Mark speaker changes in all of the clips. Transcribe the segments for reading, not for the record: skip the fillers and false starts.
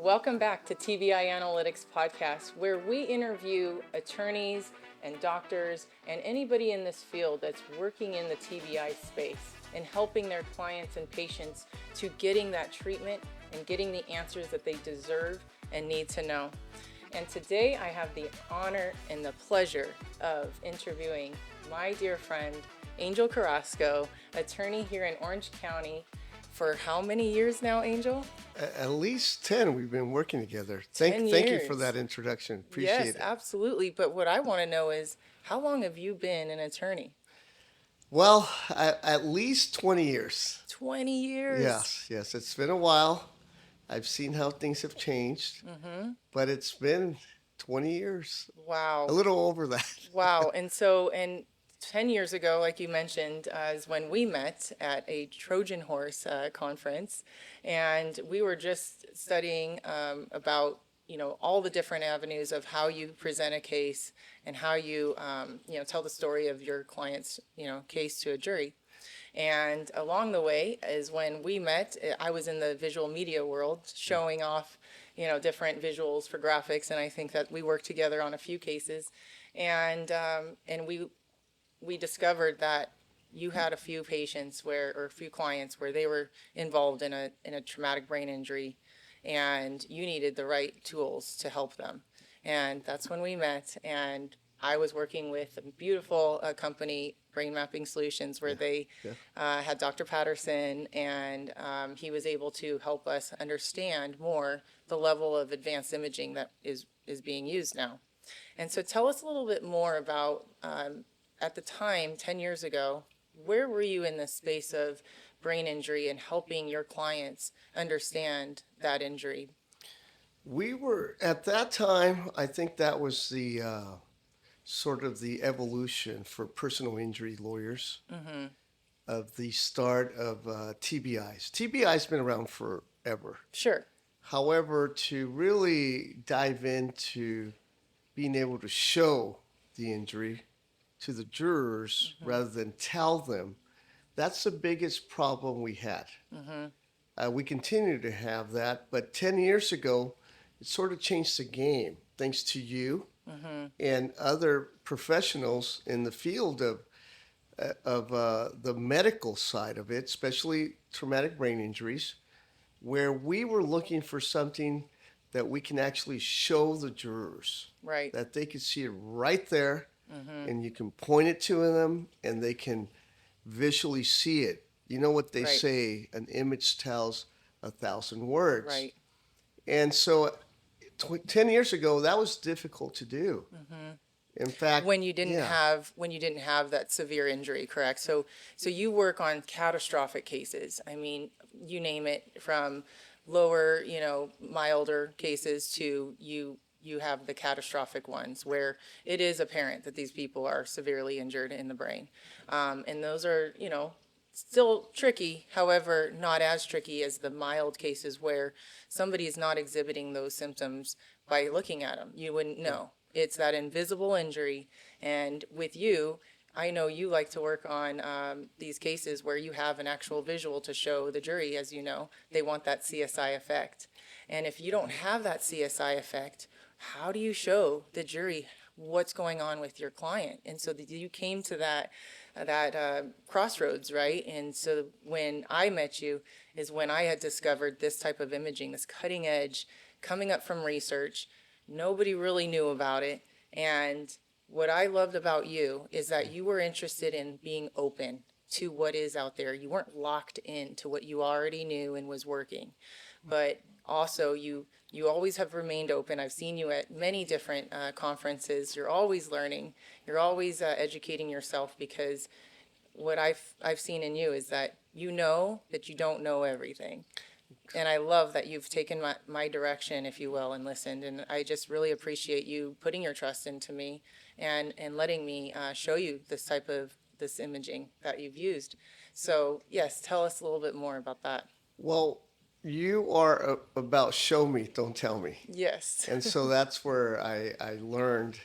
Speaker 1: Welcome back to TBI Analytics Podcast, where we interview attorneys and doctors and anybody in this field that's working in the TBI space and helping their clients and patients to getting that treatment and getting the answers that they deserve and need to know. And today I have the honor and the pleasure of interviewing my dear friend, Angel Carrazco, attorney here in Orange County. For how many years now, Angel?
Speaker 2: At least 10 we've been working together.
Speaker 1: 10
Speaker 2: Thank you
Speaker 1: years.
Speaker 2: for that introduction.
Speaker 1: Yes,
Speaker 2: Appreciate it.
Speaker 1: absolutely. But what I want to know is, how long have you been an attorney?
Speaker 2: Well, at least 20 years.
Speaker 1: 20 years.
Speaker 2: Yes. It's been a while. I've seen how things have changed, but it's been 20 years.
Speaker 1: Wow.
Speaker 2: A little over that.
Speaker 1: Wow. And 10 years ago, like you mentioned, is when we met at a Trojan Horse conference, and we were just studying about all the different avenues of how you present a case and how you tell the story of your client's case to a jury. And along the way is when we met. I was in the visual media world, showing off different visuals for graphics, and I think that we worked together on a few cases, and we discovered that you had a few patients or a few clients where they were involved in a traumatic brain injury, and you needed the right tools to help them. And that's when we met, and I was working with a beautiful company, Brain Mapping Solutions, where they had Dr. Patterson, and he was able to help us understand more the level of advanced imaging that is being used now. And so tell us a little bit more about at the time, 10 years ago, where were you in the space of brain injury and helping your clients understand that injury?
Speaker 2: We were, at that time, I think that was the sort of the evolution for personal injury lawyers of the start of TBIs. TBI's been around forever.
Speaker 1: Sure.
Speaker 2: However, to really dive into being able to show the injury to the jurors rather than tell them, that's the biggest problem we had. We continue to have that, but 10 years ago, it sort of changed the game, thanks to you and other professionals in the field of the medical side of it, especially traumatic brain injuries, where we were looking for something that we can actually show the jurors,
Speaker 1: Right.
Speaker 2: that they could see it right there, and you can point it to them, and they can visually see it. You know what they
Speaker 1: Right.
Speaker 2: say, an image tells 1,000 words.
Speaker 1: Right.
Speaker 2: And so 10 years ago, that was difficult to do. In fact,
Speaker 1: When you didn't have that severe injury, correct? So you work on catastrophic cases. I mean, you name it, from lower, milder cases to you have the catastrophic ones where it is apparent that these people are severely injured in the brain. And those are, still tricky, however, not as tricky as the mild cases where somebody is not exhibiting those symptoms by looking at them. You wouldn't know. It's that invisible injury. And with you, I know you like to work on these cases where you have an actual visual to show the jury, as you know. They want that CSI effect. And if you don't have that CSI effect, how do you show the jury what's going on with your client? And so you came to that crossroads, right? And so when I met you is when I had discovered this type of imaging, this cutting edge, coming up from research. Nobody really knew about it. And what I loved about you is that you were interested in being open to what is out there. You weren't locked into what you already knew and was working. But also you always have remained open. I've seen you at many different conferences. You're always learning. You're always educating yourself, because what I've seen in you is that you know that you don't know everything. And I love that you've taken my direction, if you will, and listened. And I just really appreciate you putting your trust into me and letting me show you this imaging that you've used. So yes, tell us a little bit more about that.
Speaker 2: well, you are about show me, don't tell me.
Speaker 1: Yes.
Speaker 2: And so that's where I learned,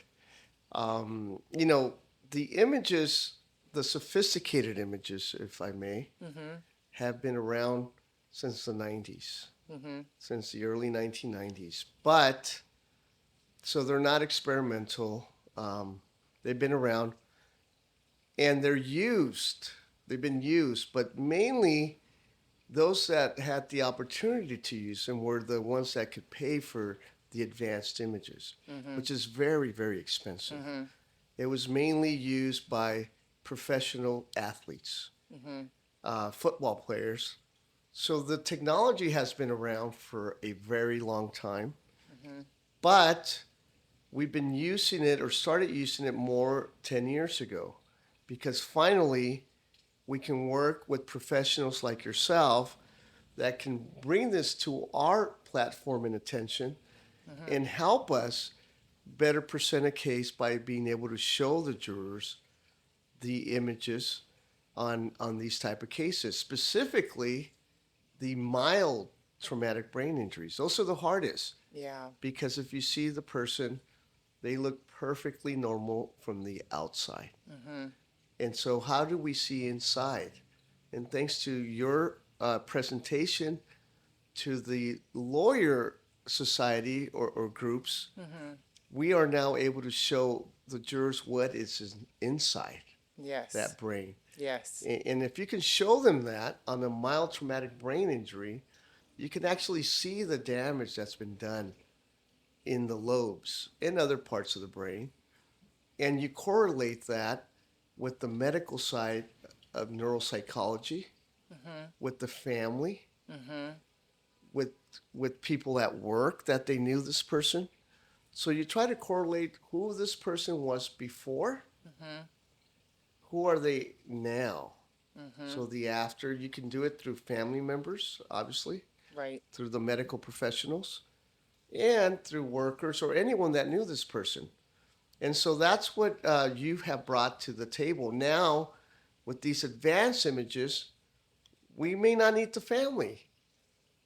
Speaker 2: the images, the sophisticated images, if I may, have been around since the 90s. since the early 1990s. But so they're not experimental. They've been around and they're used. They've been used, but mainly those that had the opportunity to use them were the ones that could pay for the advanced images, which is very, very expensive. It was mainly used by professional athletes, football players. So the technology has been around for a very long time, but we've been using it or started using it more 10 years ago because finally we can work with professionals like yourself that can bring this to our platform and attention and help us better present a case by being able to show the jurors the images on these type of cases, specifically the mild traumatic brain injuries. Those are the hardest
Speaker 1: Yeah.
Speaker 2: because if you see the person, they look perfectly normal from the outside. And so, how do we see inside? And thanks to your presentation to the lawyer society or groups, we are now able to show the jurors what is inside
Speaker 1: Yes.
Speaker 2: that brain.
Speaker 1: Yes.
Speaker 2: And if you can show them that on a mild traumatic brain injury, you can actually see the damage that's been done in the lobes and other parts of the brain. And you correlate that with the medical side of neuropsychology, with the family, with with people at work that they knew this person. So you try to correlate who this person was before, who are they now. So the after, you can do it through family members, obviously,
Speaker 1: Right.
Speaker 2: through the medical professionals, and through workers or anyone that knew this person. And so that's what you have brought to the table. Now, with these advanced images, we may not need the family,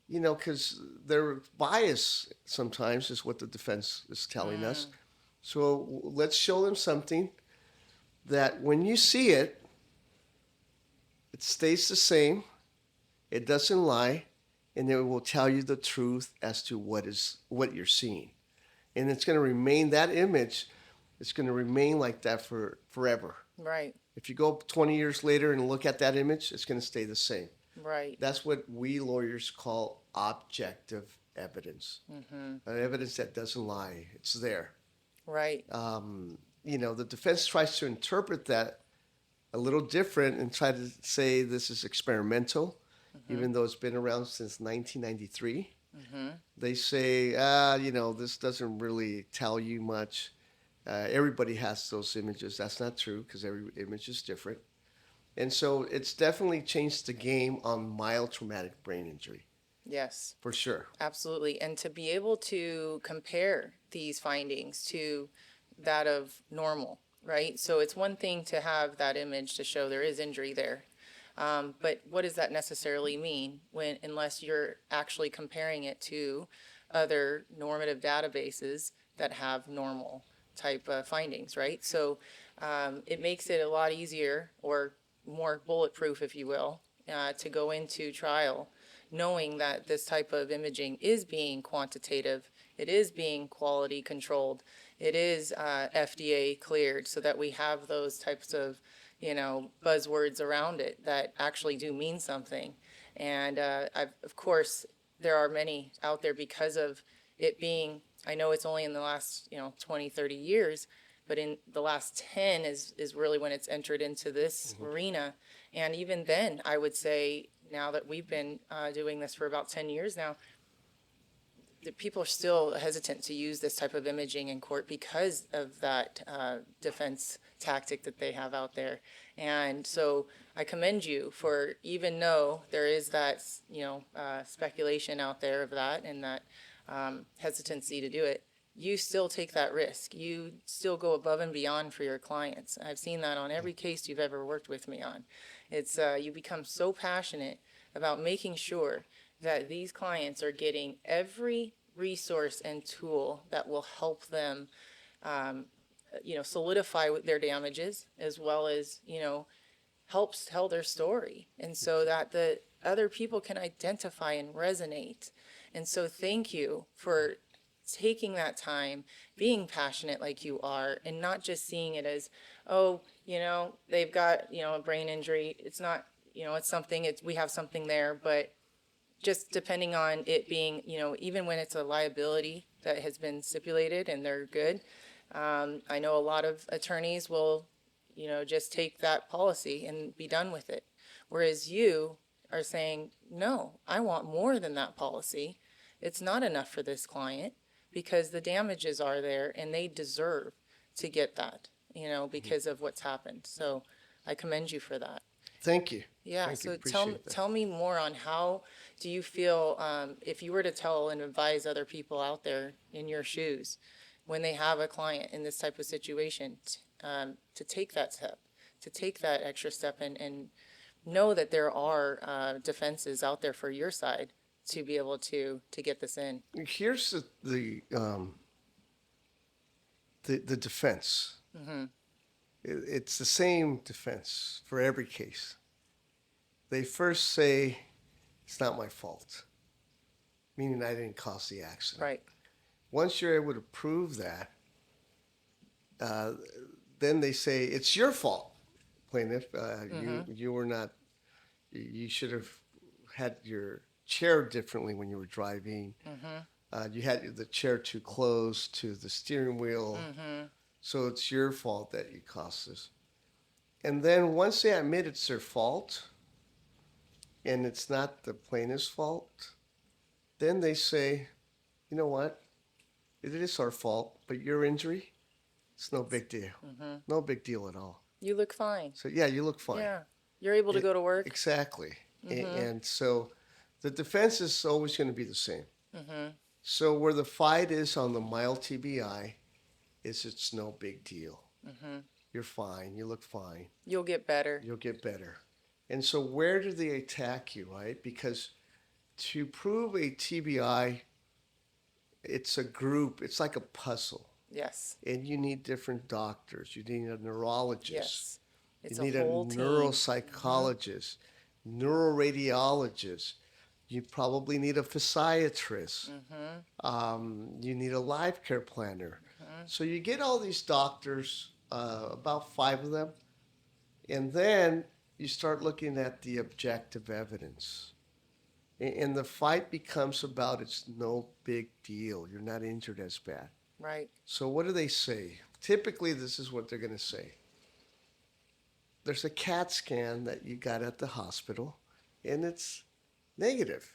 Speaker 2: because their bias sometimes is what the defense is telling us. So let's show them something that when you see it, it stays the same, it doesn't lie, and it will tell you the truth as to what you're seeing. And it's going to remain that image. It's going to remain like that for forever.
Speaker 1: Right.
Speaker 2: If you go 20 years later and look at that image, it's going to stay the same.
Speaker 1: Right.
Speaker 2: That's what we lawyers call objective evidence. Evidence that doesn't lie. It's there.
Speaker 1: Right.
Speaker 2: The defense tries to interpret that a little different and try to say this is experimental, even though it's been around since 1993. They say, this doesn't really tell you much. Everybody has those images. That's not true because every image is different. And so it's definitely changed the game on mild traumatic brain injury,
Speaker 1: Yes.
Speaker 2: for sure.
Speaker 1: Absolutely. And to be able to compare these findings to that of normal, right? So it's one thing to have that image to show there is injury there. But what does that necessarily mean unless you're actually comparing it to other normative databases that have normal type findings, right? So it makes it a lot easier or more bulletproof, if you will, to go into trial knowing that this type of imaging is being quantitative, it is being quality controlled, it is FDA cleared, so that we have those types of buzzwords around it that actually do mean something. And of course, there are many out there because of it being, I know it's only in the last 20, 30 years, but in the last 10 is really when it's entered into this arena. And even then, I would say now that we've been doing this for about 10 years now, the people are still hesitant to use this type of imaging in court because of that defense tactic that they have out there. And so I commend you for, even though there is that, speculation out there of that and that hesitancy to do it, you still take that risk. You still go above and beyond for your clients. I've seen that on every case you've ever worked with me on. It's you become so passionate about making sure that these clients are getting every resource and tool that will help them, solidify their damages as well as, helps tell their story. And so that other people can identify and resonate. And so thank you for taking that time, being passionate like you are, and not just seeing it as, oh, they've got, a brain injury. It's not, it's something, we have something there, but just depending on it being, even when it's a liability that has been stipulated and they're good. I know a lot of attorneys will, just take that policy and be done with it. Whereas you are saying, no, I want more than that policy. It's not enough for this client because the damages are there and they deserve to get that, because of what's happened. So I commend you for that.
Speaker 2: Thank you.
Speaker 1: Yeah,
Speaker 2: Thank you.
Speaker 1: so
Speaker 2: Appreciate that.
Speaker 1: tell me more on how do you feel, if you were to tell and advise other people out there in your shoes, when they have a client in this type of situation, to take that step, to take that extra step and know that there are defenses out there for your side to be able to get this in.
Speaker 2: Here's the defense. It's the same defense for every case. They first say, it's not my fault, meaning I didn't cause the accident.
Speaker 1: Right.
Speaker 2: Once you're able to prove that, then they say, it's your fault, plaintiff. You were not, you should have had your chair differently when you were driving. You had the chair too close to the steering wheel. So it's your fault that you caused this. And then once they admit it's their fault, and it's not the plaintiff's fault, then they say, you know what? It is our fault, but your injury, it's no big deal. No big deal at all.
Speaker 1: You look fine.
Speaker 2: So, yeah, you look fine.
Speaker 1: Yeah. You're able to go to work.
Speaker 2: Exactly. And so the defense is always going to be the same. So where the fight is on the mild TBI is it's no big deal. You're fine. You look fine.
Speaker 1: You'll get better.
Speaker 2: You'll get better. And so where do they attack you, right? Because to prove a TBI, it's a group. It's like a puzzle.
Speaker 1: Yes.
Speaker 2: And you need different doctors. You need a neurologist.
Speaker 1: Yes. It's
Speaker 2: You need
Speaker 1: a whole team.
Speaker 2: neuropsychologist, neuroradiologist. You probably need a physiatrist. You need a life care planner. So you get all these doctors, about 5 of them, and then you start looking at the objective evidence. And the fight becomes about it's no big deal. You're not injured as bad.
Speaker 1: Right.
Speaker 2: So what do they say? Typically, this is what they're going to say. There's a CAT scan that you got at the hospital, and it's negative.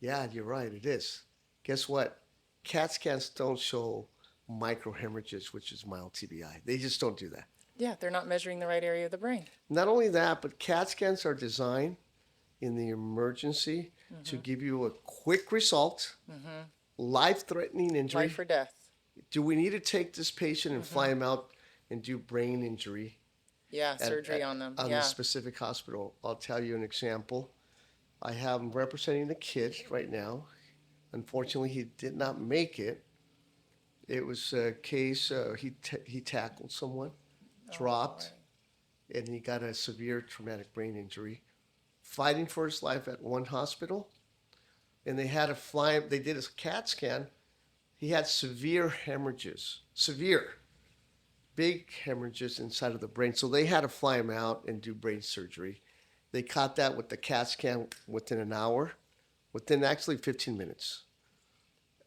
Speaker 2: Yeah, you're right, it is. Guess what? CAT scans don't show microhemorrhages, which is mild TBI. They just don't do that.
Speaker 1: Yeah, they're not measuring the right area of the brain.
Speaker 2: Not only that, but CAT scans are designed in the emergency to give you a quick result, life-threatening injury.
Speaker 1: Life or death.
Speaker 2: Do we need to take this patient and fly him out and do brain injury?
Speaker 1: Yeah, surgery on them.
Speaker 2: On
Speaker 1: Yeah.
Speaker 2: the specific hospital. I'll tell you an example. I have him representing a kid right now. Unfortunately, he did not make it. It was a case, he tackled someone, dropped, and he got a severe traumatic brain injury. Fighting for his life at one hospital, and they had to fly him. They did a CAT scan. He had severe hemorrhages, big hemorrhages inside of the brain. So they had to fly him out and do brain surgery. They caught that with the CAT scan within an hour, within actually 15 minutes.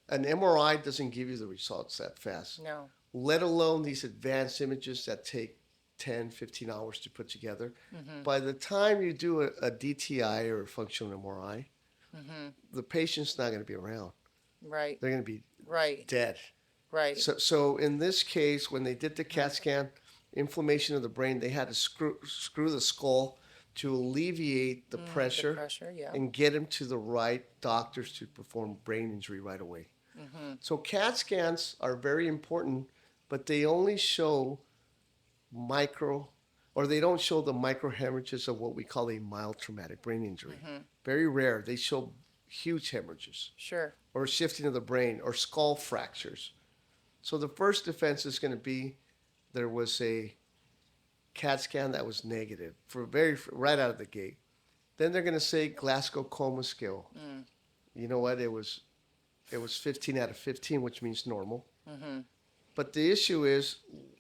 Speaker 2: An MRI doesn't give you the results that fast,
Speaker 1: No.
Speaker 2: let alone these advanced images that take 10, 15 hours to put together. By the time you do a DTI or a functional MRI, the patient's not going to be around.
Speaker 1: Right.
Speaker 2: They're going to be
Speaker 1: Right.
Speaker 2: dead.
Speaker 1: Right.
Speaker 2: So in this case, when they did the CAT scan, inflammation of the brain, they had to screw the skull to alleviate the pressure,
Speaker 1: Yeah.
Speaker 2: and get him to the right doctors to perform brain injury right away. So CAT scans are very important, but they only show they don't show the microhemorrhages of what we call a mild traumatic brain injury. Very rare. They show huge hemorrhages
Speaker 1: Sure.
Speaker 2: or shifting of the brain or skull fractures. So the first defense is going to be there was a CAT scan that was negative right out of the gate. Then they're going to say Glasgow Coma Scale. You know what? It was 15 out of 15, which means normal. But the issue is,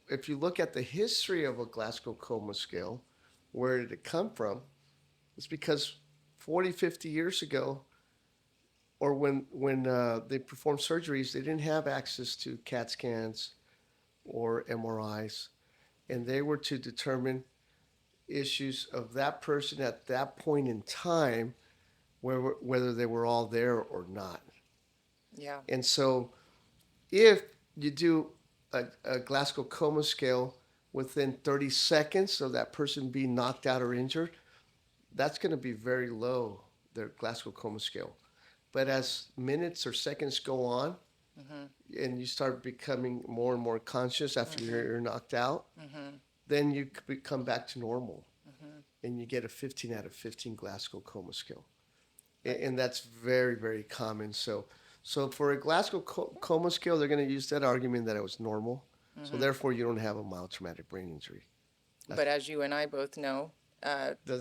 Speaker 2: if you look at the history of a Glasgow Coma Scale, where did it come from? It's because 40, 50 years ago, or when they performed surgeries, they didn't have access to CAT scans or MRIs, and they were to determine issues of that person at that point in time, whether they were all there or not.
Speaker 1: Yeah.
Speaker 2: And so, if you do a Glasgow Coma Scale within 30 seconds of that person being knocked out or injured, that's going to be very low, their Glasgow Coma Scale. But as minutes or seconds go on, and you start becoming more and more conscious after you're knocked out, then you come back to normal, and you get a 15 out of 15 Glasgow Coma Scale, and that's very, very common. So for a Glasgow Coma Scale, they're going to use that argument that it was normal, so therefore you don't have a mild traumatic brain injury.
Speaker 1: But as you and I both know,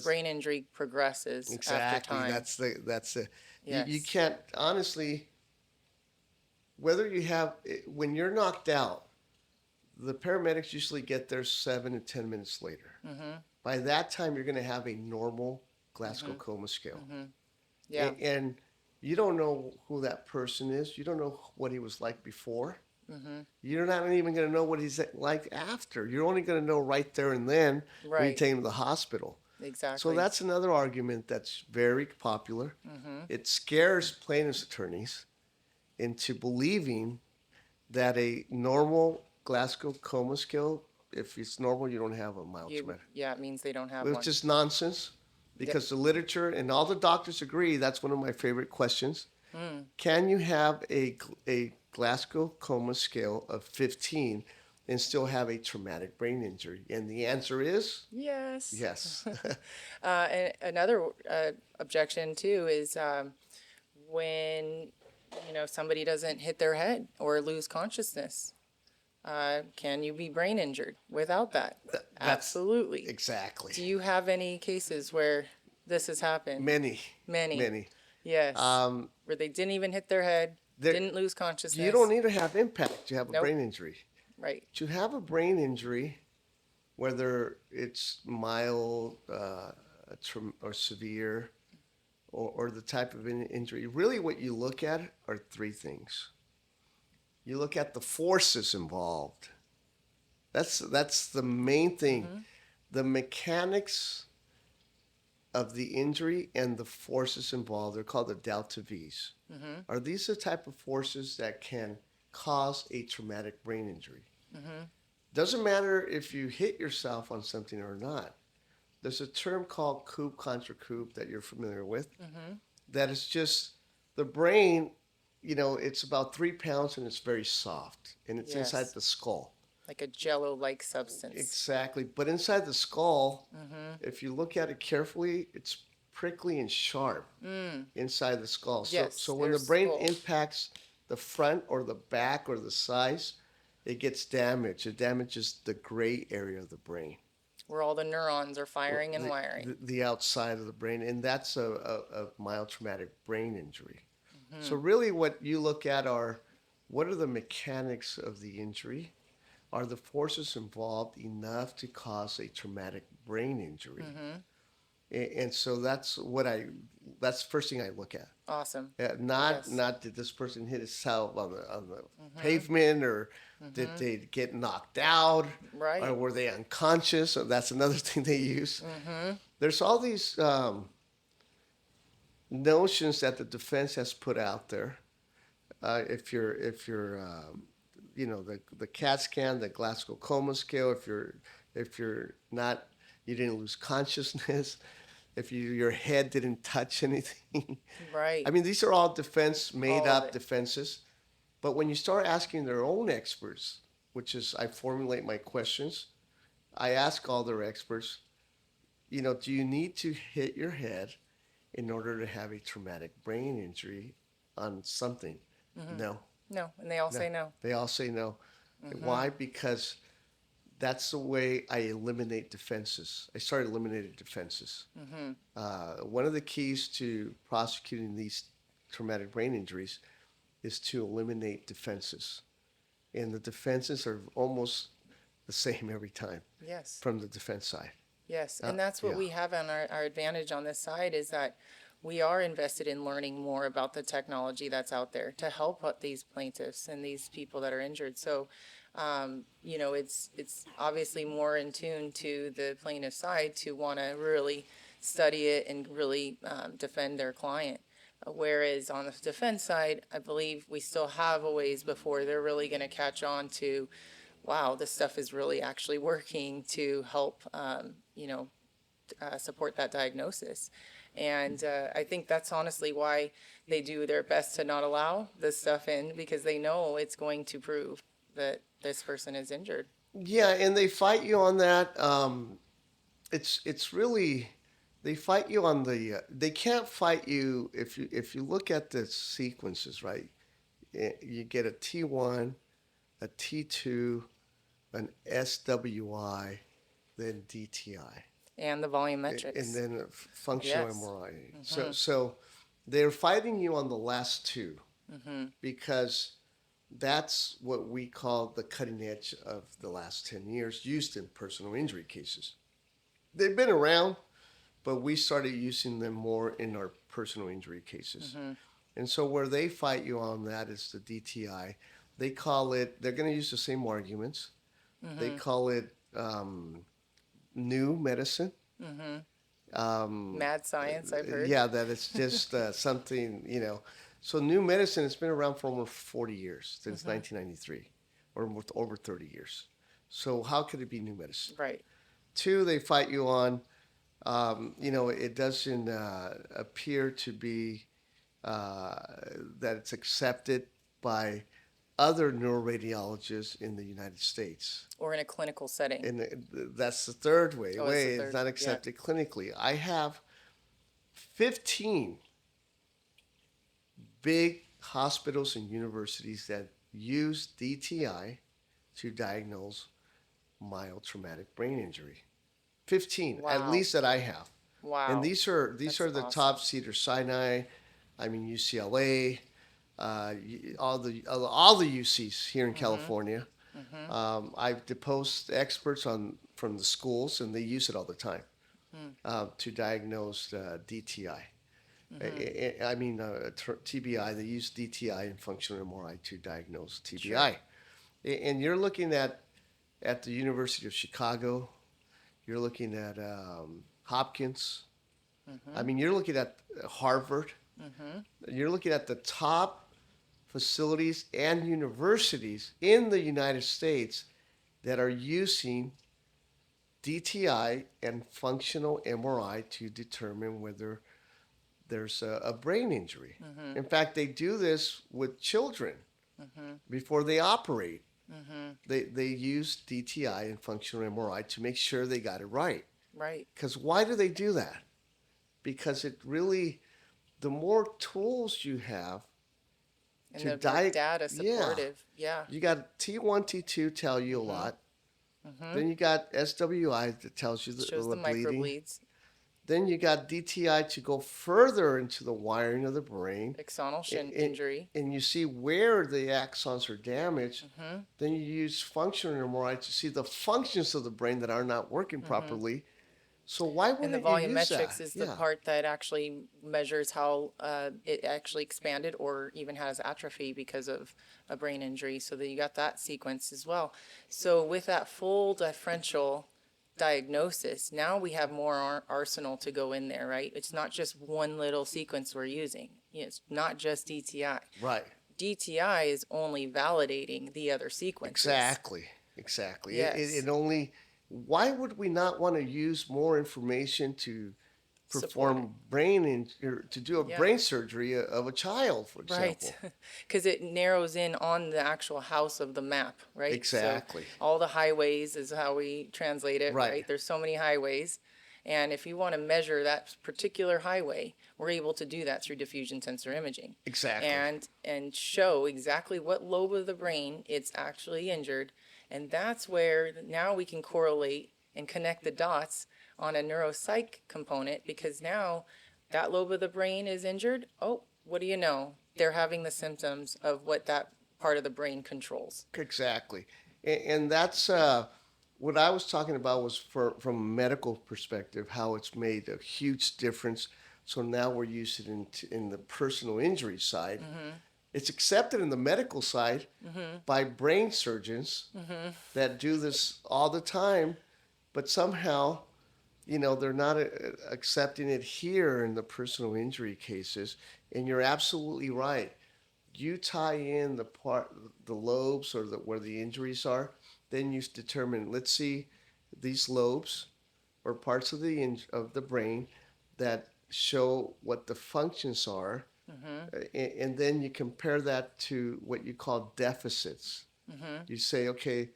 Speaker 1: brain injury progresses after
Speaker 2: Exactly.
Speaker 1: time.
Speaker 2: That's the you
Speaker 1: Yes.
Speaker 2: can't honestly, whether you have when you're knocked out, the paramedics usually get there 7 to 10 minutes later. By that time, you're going to have a normal Glasgow Coma Scale,
Speaker 1: Yeah.
Speaker 2: and you don't know who that person is. You don't know what he was like before. You're not even going to know what he's like after. You're only going to know right there and then when you
Speaker 1: Right.
Speaker 2: take him to the hospital.
Speaker 1: Exactly.
Speaker 2: So that's another argument that's very popular. It scares plaintiffs' attorneys into believing that a normal Glasgow Coma Scale, if it's normal, you don't have a mild traumatic.
Speaker 1: Yeah, it means they don't have
Speaker 2: It's
Speaker 1: one.
Speaker 2: just nonsense because the literature and all the doctors agree. That's one of my favorite questions. Can you have a Glasgow Coma Scale of 15 and still have a traumatic brain injury? And the answer is
Speaker 1: Yes.
Speaker 2: yes.
Speaker 1: And another objection too is when somebody doesn't hit their head or lose consciousness. Can you be brain injured without that?
Speaker 2: That's
Speaker 1: Absolutely.
Speaker 2: exactly.
Speaker 1: Do you have any cases where this has happened?
Speaker 2: Many,
Speaker 1: Many.
Speaker 2: many.
Speaker 1: Yes.
Speaker 2: Um,
Speaker 1: Where they didn't even hit their head,
Speaker 2: there-
Speaker 1: didn't lose consciousness.
Speaker 2: you don't need to have impact to have a
Speaker 1: Nope.
Speaker 2: brain injury.
Speaker 1: Right.
Speaker 2: To have a brain injury, whether it's mild or severe or the type of injury, really what you look at are three things. You look at the forces involved. That's the main thing. The mechanics of the injury and the forces involved, they're called the delta V's. Are these the type of forces that can cause a traumatic brain injury? Doesn't matter if you hit yourself on something or not. There's a term called coup contra coup that you're familiar with. That is just the brain, it's about 3 pounds and it's very soft and it's
Speaker 1: Yes.
Speaker 2: inside the skull.
Speaker 1: Like a jello-like substance.
Speaker 2: Exactly. But inside the skull, if you look at it carefully, it's prickly and sharp inside the skull.
Speaker 1: Yes,
Speaker 2: So when the
Speaker 1: there's
Speaker 2: brain
Speaker 1: skull.
Speaker 2: impacts the front or the back or the sides, it gets damaged. It damages the gray area of the brain,
Speaker 1: Where all the neurons are firing and wiring.
Speaker 2: the outside of the brain, and that's a mild traumatic brain injury. So really what you look at are, what are the mechanics of the injury? Are the forces involved enough to cause a traumatic brain injury? And so that's the first thing I look at.
Speaker 1: Awesome.
Speaker 2: Not
Speaker 1: Yes.
Speaker 2: not did this person hit himself on the pavement, or did they get knocked out,
Speaker 1: Right.
Speaker 2: or were they unconscious? So that's another thing they use. There's all these notions that the defense has put out there. If you're the CAT scan, the Glasgow Coma Scale, if you're not, you didn't lose consciousness, if your head didn't touch anything.
Speaker 1: Right.
Speaker 2: I mean, these are all made
Speaker 1: All of
Speaker 2: up
Speaker 1: it.
Speaker 2: defenses. But when you start asking their own experts, which is I formulate my questions, I ask all their experts, do you need to hit your head in order to have a traumatic brain injury on something? No.
Speaker 1: No, and they all say no.
Speaker 2: They all say no. Why? Because that's the way I eliminate defenses. I started eliminating defenses. One of the keys to prosecuting these traumatic brain injuries is to eliminate defenses. And the defenses are almost the same every time
Speaker 1: Yes.
Speaker 2: from the defense side.
Speaker 1: Yes, and that's what
Speaker 2: Yeah.
Speaker 1: we have on our advantage on this side is that we are invested in learning more about the technology that's out there to help out these plaintiffs and these people that are injured. So, it's obviously more in tune to the plaintiff side to want to really study it and really defend their client. Whereas on the defense side, I believe we still have a ways before they're really going to catch on to, wow, this stuff is really actually working to help, support that diagnosis. And I think that's honestly why they do their best to not allow this stuff in because they know it's going to prove that this person is injured.
Speaker 2: Yeah, and they fight you on that. It's really they fight you on they can't fight you if you look at the sequences, right? You get a T1, a T2, an SWI, then DTI,
Speaker 1: And the
Speaker 2: and
Speaker 1: volumetrics.
Speaker 2: then a functional
Speaker 1: Yes.
Speaker 2: MRI. So they're fighting you on the last two
Speaker 1: Mm-hmm.
Speaker 2: because that's what we call the cutting edge of the last 10 years used in personal injury cases. They've been around, but we started using them more in our personal injury cases.
Speaker 1: Mm-hmm.
Speaker 2: And so where they fight you on that is the DTI. They call it, they're going to use the same arguments. They
Speaker 1: Mm-hmm.
Speaker 2: call it new medicine.
Speaker 1: Mm-hmm.
Speaker 2: Um,
Speaker 1: Mad science, I've heard.
Speaker 2: yeah, that it's just something. So new medicine has been around for over 40 years, since
Speaker 1: Mm-hmm.
Speaker 2: 1993, or with over 30 years. So how could it be new medicine?
Speaker 1: Right.
Speaker 2: Two, they fight you on, it doesn't appear to be uh, that it's accepted by other neuroradiologists in the United States.
Speaker 1: Or in a clinical setting.
Speaker 2: And that's the third way.
Speaker 1: Oh, it's the
Speaker 2: It's
Speaker 1: third.
Speaker 2: not
Speaker 1: Yeah.
Speaker 2: accepted clinically. I have 15 big hospitals and universities that use DTI to diagnose mild traumatic brain injury. 15, at
Speaker 1: Wow.
Speaker 2: least that I have. And
Speaker 1: Wow.
Speaker 2: these are
Speaker 1: That's
Speaker 2: the
Speaker 1: awesome.
Speaker 2: top: Cedar Sinai, UCLA, all the UCs here in
Speaker 1: Mm-hmm.
Speaker 2: California.
Speaker 1: Mm-hmm.
Speaker 2: I've deposed experts from the schools, and they use it all the time to diagnose DTI.
Speaker 1: Mm-hmm.
Speaker 2: TBI. They use DTI and functional MRI to diagnose TBI. And you're looking at the University of Chicago. You're looking at Hopkins.
Speaker 1: Mm-hmm.
Speaker 2: You're looking at Harvard.
Speaker 1: Mm-hmm.
Speaker 2: You're looking at the top facilities and universities in the United States that are using DTI and functional MRI to determine whether there's a brain injury.
Speaker 1: Mm-hmm.
Speaker 2: In fact, they do this with children
Speaker 1: Mm-hmm.
Speaker 2: before they operate.
Speaker 1: Mm-hmm.
Speaker 2: They use DTI and functional MRI to make sure they got it right.
Speaker 1: Right.
Speaker 2: Because why do they do that? Because it really, the more tools you have
Speaker 1: And
Speaker 2: to
Speaker 1: the more data
Speaker 2: yeah,
Speaker 1: supportive. Yeah.
Speaker 2: you got T1, T2 tell you a
Speaker 1: Mm-hmm.
Speaker 2: lot.
Speaker 1: Mm-hmm.
Speaker 2: Then you got SWI that tells you
Speaker 1: Shows
Speaker 2: the
Speaker 1: the
Speaker 2: bleeding.
Speaker 1: microbleeds.
Speaker 2: Then you got DTI to go further into the wiring of the brain.
Speaker 1: Axonal shin
Speaker 2: And,
Speaker 1: injury.
Speaker 2: and you see where the axons are damaged.
Speaker 1: Mm-hmm.
Speaker 2: Then you use functional MRI to see the functions of the brain that are not working
Speaker 1: Mm-hmm.
Speaker 2: properly. So why
Speaker 1: And the
Speaker 2: wouldn't you use that?
Speaker 1: volumetrics is the part that actually measures how it actually expanded or even has atrophy because of a brain injury. So that you got that sequence as well. So with that full differential diagnosis, now we have more arsenal to go in there, right? It's not just one little sequence we're using. It's not just DTI.
Speaker 2: Right.
Speaker 1: DTI is only validating the other sequences.
Speaker 2: Exactly.
Speaker 1: Yes.
Speaker 2: It only. Why would we not want to use more information to perform or to do a
Speaker 1: Yeah.
Speaker 2: brain surgery of a child, for
Speaker 1: Right,
Speaker 2: example?
Speaker 1: because it narrows in on the actual house of the map, right?
Speaker 2: Exactly.
Speaker 1: So all the highways is how we translate it,
Speaker 2: Right.
Speaker 1: right? There's so many highways. And if you want to measure that particular highway, we're able to do that through diffusion sensor imaging.
Speaker 2: Exactly.
Speaker 1: And show exactly what lobe of the brain it's actually injured And that's where now we can correlate and connect the dots on a neuropsych component, because now that lobe of the brain is injured. Oh, what do you know? They're having the symptoms of what that part of the brain controls.
Speaker 2: Exactly. And that's what I was talking about was from a medical perspective, how it's made a huge difference. So now we're using it in the personal injury side. It's accepted in the medical side by brain surgeons that do this all the time, but somehow, they're not accepting it here in the personal injury cases. And you're absolutely right. You tie in the lobes or where the injuries are, then you determine. Let's see these lobes or parts of the brain that show what the functions are, and then you compare that to what you call deficits. You say, okay,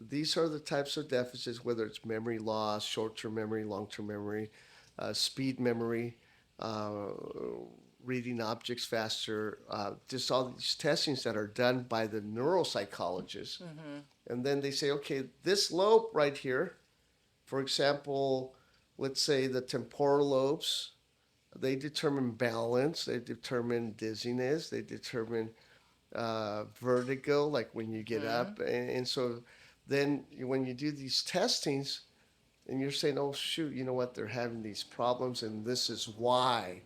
Speaker 2: these are the types of deficits, whether it's memory loss, short-term memory, long-term memory, speed memory, uh, reading objects faster, just all these testings that are done by the neuropsychologists. And then they say, okay, this lobe right here, for example, let's say the temporal lobes, they determine balance, they determine dizziness, they determine vertigo, like when you get up. And so then when you do these testings, and you're saying, oh, shoot, you know what, they're having these problems, and this is why.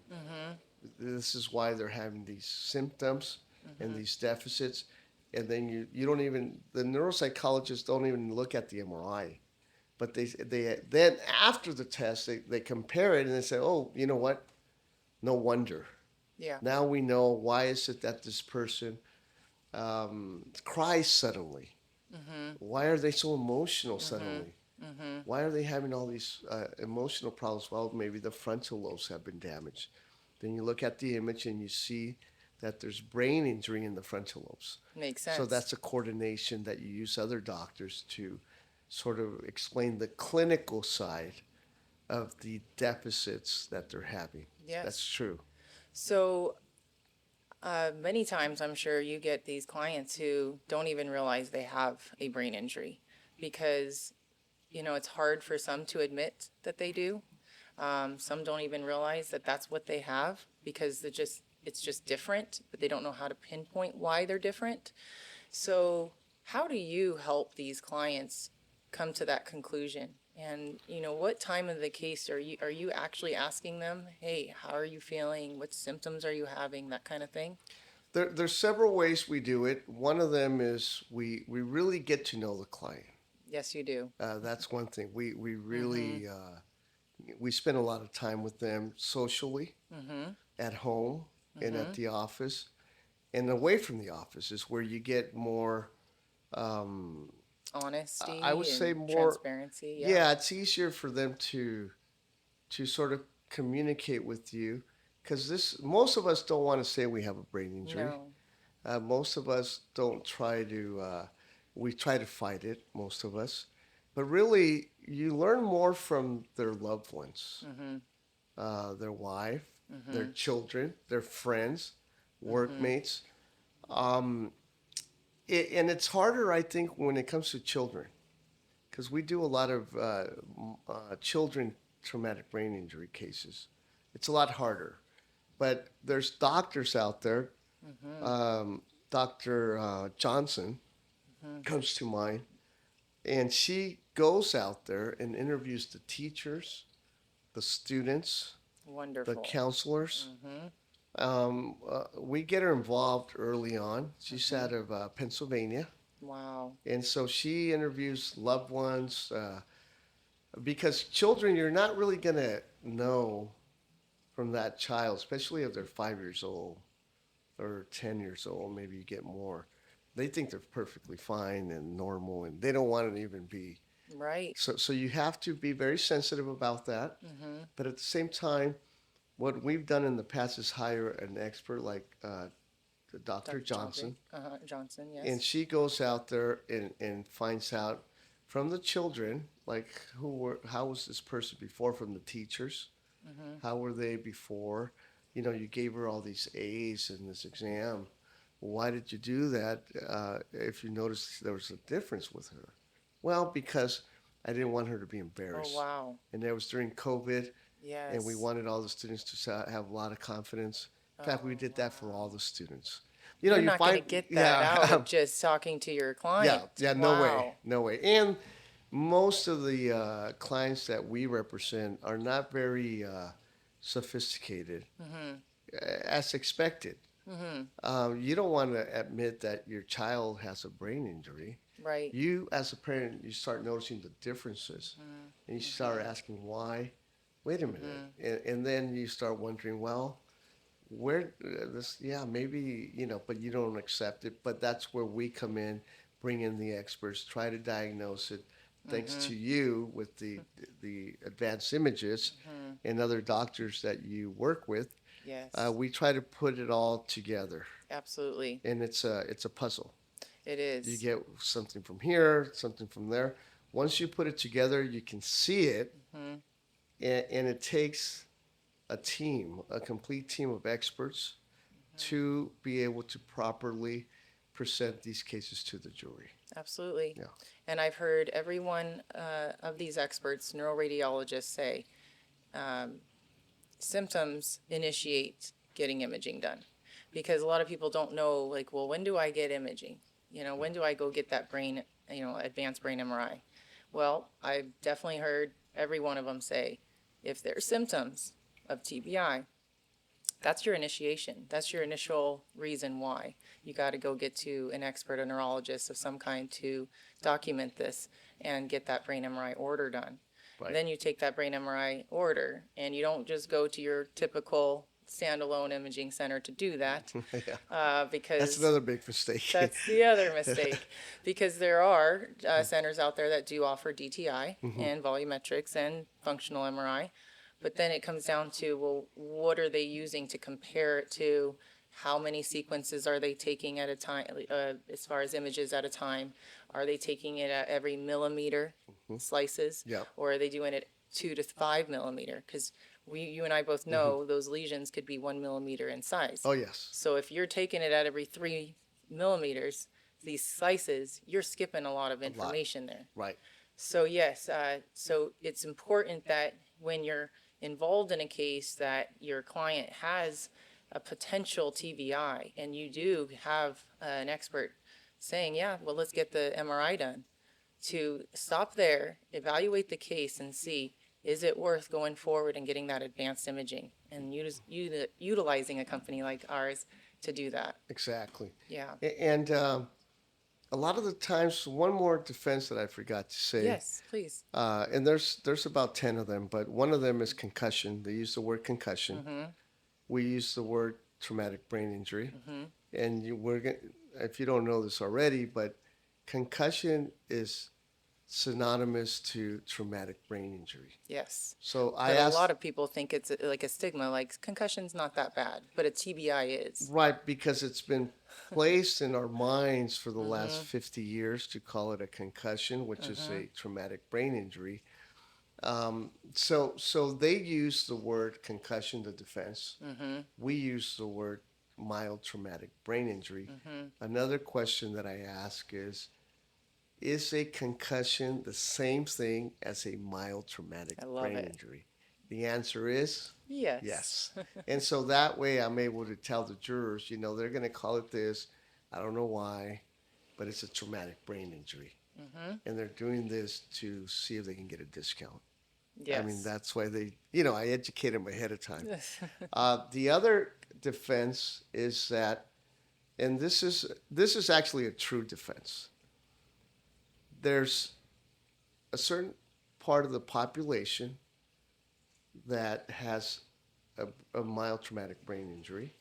Speaker 2: This is why they're having these symptoms and these deficits. And then you don't even, the neuropsychologists don't even look at the MRI. But they then after the test, they compare it and they say, oh, you know what? No wonder.
Speaker 1: Yeah.
Speaker 2: Now we know why is it that this person cries suddenly? Why are they so emotional suddenly? Why are they having all these emotional problems? Well, maybe the frontal lobes have been damaged. Then you look at the image and you see that there's brain injury in the frontal lobes.
Speaker 1: Makes
Speaker 2: So
Speaker 1: sense.
Speaker 2: that's a coordination that you use other doctors to sort of explain the clinical side of the deficits that they're having.
Speaker 1: Yes.
Speaker 2: That's true.
Speaker 1: So many times I'm sure you get these clients who don't even realize they have a brain injury because, it's hard for some to admit that they do. Some don't even realize that that's what they have because it's just different, but they don't know how to pinpoint why they're different. So how do you help these clients come to that conclusion? And what time of the case are you actually asking them, hey, how are you feeling? What symptoms are you having? That kind of thing.
Speaker 2: There's several ways we do it. One of them is we really get to know the client.
Speaker 1: Yes, you do.
Speaker 2: That's one thing. We
Speaker 1: Mm-hmm.
Speaker 2: really we spend a lot of time with them socially,
Speaker 1: Mm-hmm.
Speaker 2: at home, and
Speaker 1: Mm-hmm.
Speaker 2: at the office, and away from the office is where you get more. Um, I would
Speaker 1: Honesty
Speaker 2: say
Speaker 1: and
Speaker 2: more.
Speaker 1: transparency. Yeah.
Speaker 2: Yeah, it's easier for them to sort of communicate with you because this most of us don't want to say we have a brain injury.
Speaker 1: No.
Speaker 2: Most of us don't try to. We try to fight it. Most of us, but really, you learn more from their loved ones,
Speaker 1: Mm-hmm.
Speaker 2: their wife, their
Speaker 1: Mm-hmm.
Speaker 2: children, their friends,
Speaker 1: Mm-hmm.
Speaker 2: workmates. Um, and it's harder, I think, when it comes to children, because we do a lot of children traumatic brain injury cases. It's a lot harder. But there's doctors out there.
Speaker 1: Mm-hmm.
Speaker 2: Dr. Johnson
Speaker 1: Mm-hmm.
Speaker 2: comes to mind, and she goes out there and interviews the teachers, the students, the
Speaker 1: Wonderful.
Speaker 2: counselors.
Speaker 1: Mm-hmm.
Speaker 2: We get her involved early on. She's
Speaker 1: Mm-hmm.
Speaker 2: out of Pennsylvania.
Speaker 1: Wow.
Speaker 2: And so she interviews loved ones because children, you're not really going to know from that child, especially if they're 5 years old or 10 years old, maybe you get more. They think they're perfectly fine and normal and they don't want to even be.
Speaker 1: Right.
Speaker 2: So you have to be very sensitive about that.
Speaker 1: Mm-hmm.
Speaker 2: But at the same time, what we've done in the past is hire an expert like Dr.
Speaker 1: Dr. Chauncey.
Speaker 2: Johnson,
Speaker 1: Johnson,
Speaker 2: and
Speaker 1: yes.
Speaker 2: she goes out there and finds out from the children, like how was this person before, from the teachers,
Speaker 1: Mm-hmm.
Speaker 2: how were they before? You gave her all these A's in this exam. Why did you do that? If you noticed there was a difference with her. Well, because I didn't want her to be
Speaker 1: Oh,
Speaker 2: embarrassed.
Speaker 1: wow.
Speaker 2: And that was during COVID, and we
Speaker 1: Yes.
Speaker 2: wanted all the students to have a lot of confidence. In fact, we
Speaker 1: Oh,
Speaker 2: did that for all
Speaker 1: wow.
Speaker 2: the students.
Speaker 1: You're
Speaker 2: You
Speaker 1: not going to
Speaker 2: find,
Speaker 1: get that out
Speaker 2: yeah,
Speaker 1: of just talking to your
Speaker 2: yeah,
Speaker 1: client.
Speaker 2: yeah, no way,
Speaker 1: Wow.
Speaker 2: no way. And most of the clients that we represent are not very sophisticated,
Speaker 1: Mm-hmm.
Speaker 2: as expected.
Speaker 1: Mm-hmm.
Speaker 2: You don't want to admit that your child has a brain injury.
Speaker 1: Right.
Speaker 2: You, as a parent, you start noticing the differences, and you start
Speaker 1: Mm-hmm.
Speaker 2: asking why. Wait a minute,
Speaker 1: Mm-hmm.
Speaker 2: and then you start wondering, well, where this? Yeah, maybe but you don't accept it. But that's where we come in, bring in the experts, try to diagnose it. Thanks
Speaker 1: Mm-hmm.
Speaker 2: to you with the advanced images
Speaker 1: Mm-hmm.
Speaker 2: and other doctors that you work with,
Speaker 1: Yes.
Speaker 2: we try to put it all together,
Speaker 1: Absolutely.
Speaker 2: and it's a puzzle.
Speaker 1: It
Speaker 2: You
Speaker 1: is.
Speaker 2: get something from here, something from there. Once you put it together, you can see it,
Speaker 1: Mm-hmm.
Speaker 2: and it takes a team, a complete team of experts to be able to properly present these cases to the jury.
Speaker 1: Absolutely.
Speaker 2: Yeah.
Speaker 1: And I've heard every one of these experts, neuroradiologists, say um, symptoms initiate getting imaging done. Because a lot of people don't know, like, well, when do I get imaging? When do I go get that brain, advanced brain MRI? Well, I've definitely heard every one of them say, if there's symptoms of TBI, that's your initiation. That's your initial reason why you got to go get to an expert, a neurologist of some kind to document this and get that brain MRI order done.
Speaker 2: Right.
Speaker 1: Then you take that brain MRI order and you don't just go to your typical standalone imaging center to do that
Speaker 2: Yeah. That's
Speaker 1: because
Speaker 2: another big mistake.
Speaker 1: that's the other mistake. Because there are centers out there that do offer DTI
Speaker 2: Mhm.
Speaker 1: and volumetrics and functional MRI. But then it comes down to, well, what are they using to compare it to? How many sequences are they taking at a time, as far as images at a time? Are they taking it at every millimeter
Speaker 2: Mhm.
Speaker 1: slices?
Speaker 2: Yeah.
Speaker 1: Or are they doing it 2 to 5 millimeter? Because you and I both
Speaker 2: Mhm.
Speaker 1: know those lesions could be 1 millimeter in size.
Speaker 2: Oh yes.
Speaker 1: So if you're taking it at every 3 millimeters, these slices, you're skipping a lot of
Speaker 2: A lot.
Speaker 1: information there.
Speaker 2: Right.
Speaker 1: So yes, so it's important that when you're involved in a case that your client has a potential TBI and you do have an expert saying, yeah, well, let's get the MRI done, to stop there, evaluate the case and see, is it worth going forward and getting that advanced imaging and utilizing a company like ours to do that.
Speaker 2: Exactly.
Speaker 1: Yeah.
Speaker 2: And a lot of the times, one more defense that I forgot to say,
Speaker 1: Yes, please.
Speaker 2: and there's about 10 of them, but one of them is concussion. They use the word concussion.
Speaker 1: Mm-hmm.
Speaker 2: We use the word traumatic brain injury.
Speaker 1: Mm-hmm.
Speaker 2: And if you don't know this already, but concussion is synonymous to traumatic brain injury.
Speaker 1: Yes.
Speaker 2: So I
Speaker 1: But a
Speaker 2: asked,
Speaker 1: lot of people think it's like a stigma, like concussion's not that bad, but a TBI is.
Speaker 2: right, because it's been placed in our minds for the last
Speaker 1: Mm-hmm.
Speaker 2: 50 years to call it a concussion, which is
Speaker 1: Mm-hmm.
Speaker 2: a traumatic brain injury. So they use the word concussion, the defense.
Speaker 1: Mm-hmm.
Speaker 2: We use the word mild traumatic brain injury.
Speaker 1: Mm-hmm.
Speaker 2: Another question that I ask is a concussion the same thing as a mild traumatic
Speaker 1: I love
Speaker 2: brain
Speaker 1: it.
Speaker 2: injury? The answer is
Speaker 1: Yes.
Speaker 2: yes. And so that way I'm able to tell the jurors, they're going to call it this. I don't know why, but it's a traumatic brain injury.
Speaker 1: Mm-hmm.
Speaker 2: And they're doing this to see if they can get a discount. I mean,
Speaker 1: Yes.
Speaker 2: that's why I educate them ahead of time. The other defense is that, and this is actually a true defense. There's a certain part of the population that has a mild traumatic brain injury,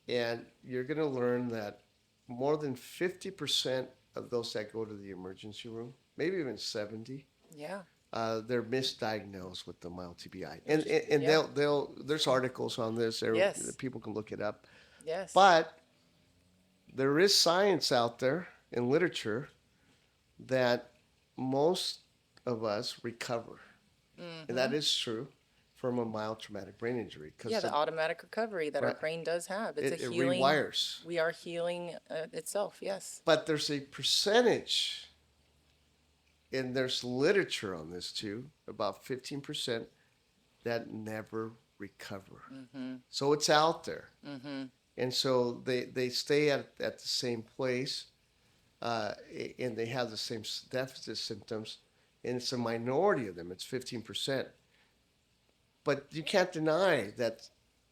Speaker 2: and you're going to learn that more than 50% of those that go to the emergency room, maybe even 70,
Speaker 1: Yeah.
Speaker 2: they're misdiagnosed with the mild TBI, and
Speaker 1: Yeah.
Speaker 2: there's articles on this.
Speaker 1: Yes.
Speaker 2: People can look it up,
Speaker 1: Yes.
Speaker 2: but there is science out there in literature that most of us recover, and
Speaker 1: Mm-hmm.
Speaker 2: that is true. from a mild traumatic brain injury
Speaker 1: Yeah,
Speaker 2: because
Speaker 1: the automatic recovery that our
Speaker 2: right,
Speaker 1: brain does have. It's a
Speaker 2: it
Speaker 1: healing.
Speaker 2: rewires.
Speaker 1: We are healing itself. Yes.
Speaker 2: But there's a percentage, and there's literature on this too, about 15% that never recover.
Speaker 1: Mm-hmm.
Speaker 2: So it's out there.
Speaker 1: Mm-hmm.
Speaker 2: And so they stay at the same place, uh, and they have the same deficit symptoms, and it's a minority of them. It's 15%, but you can't deny that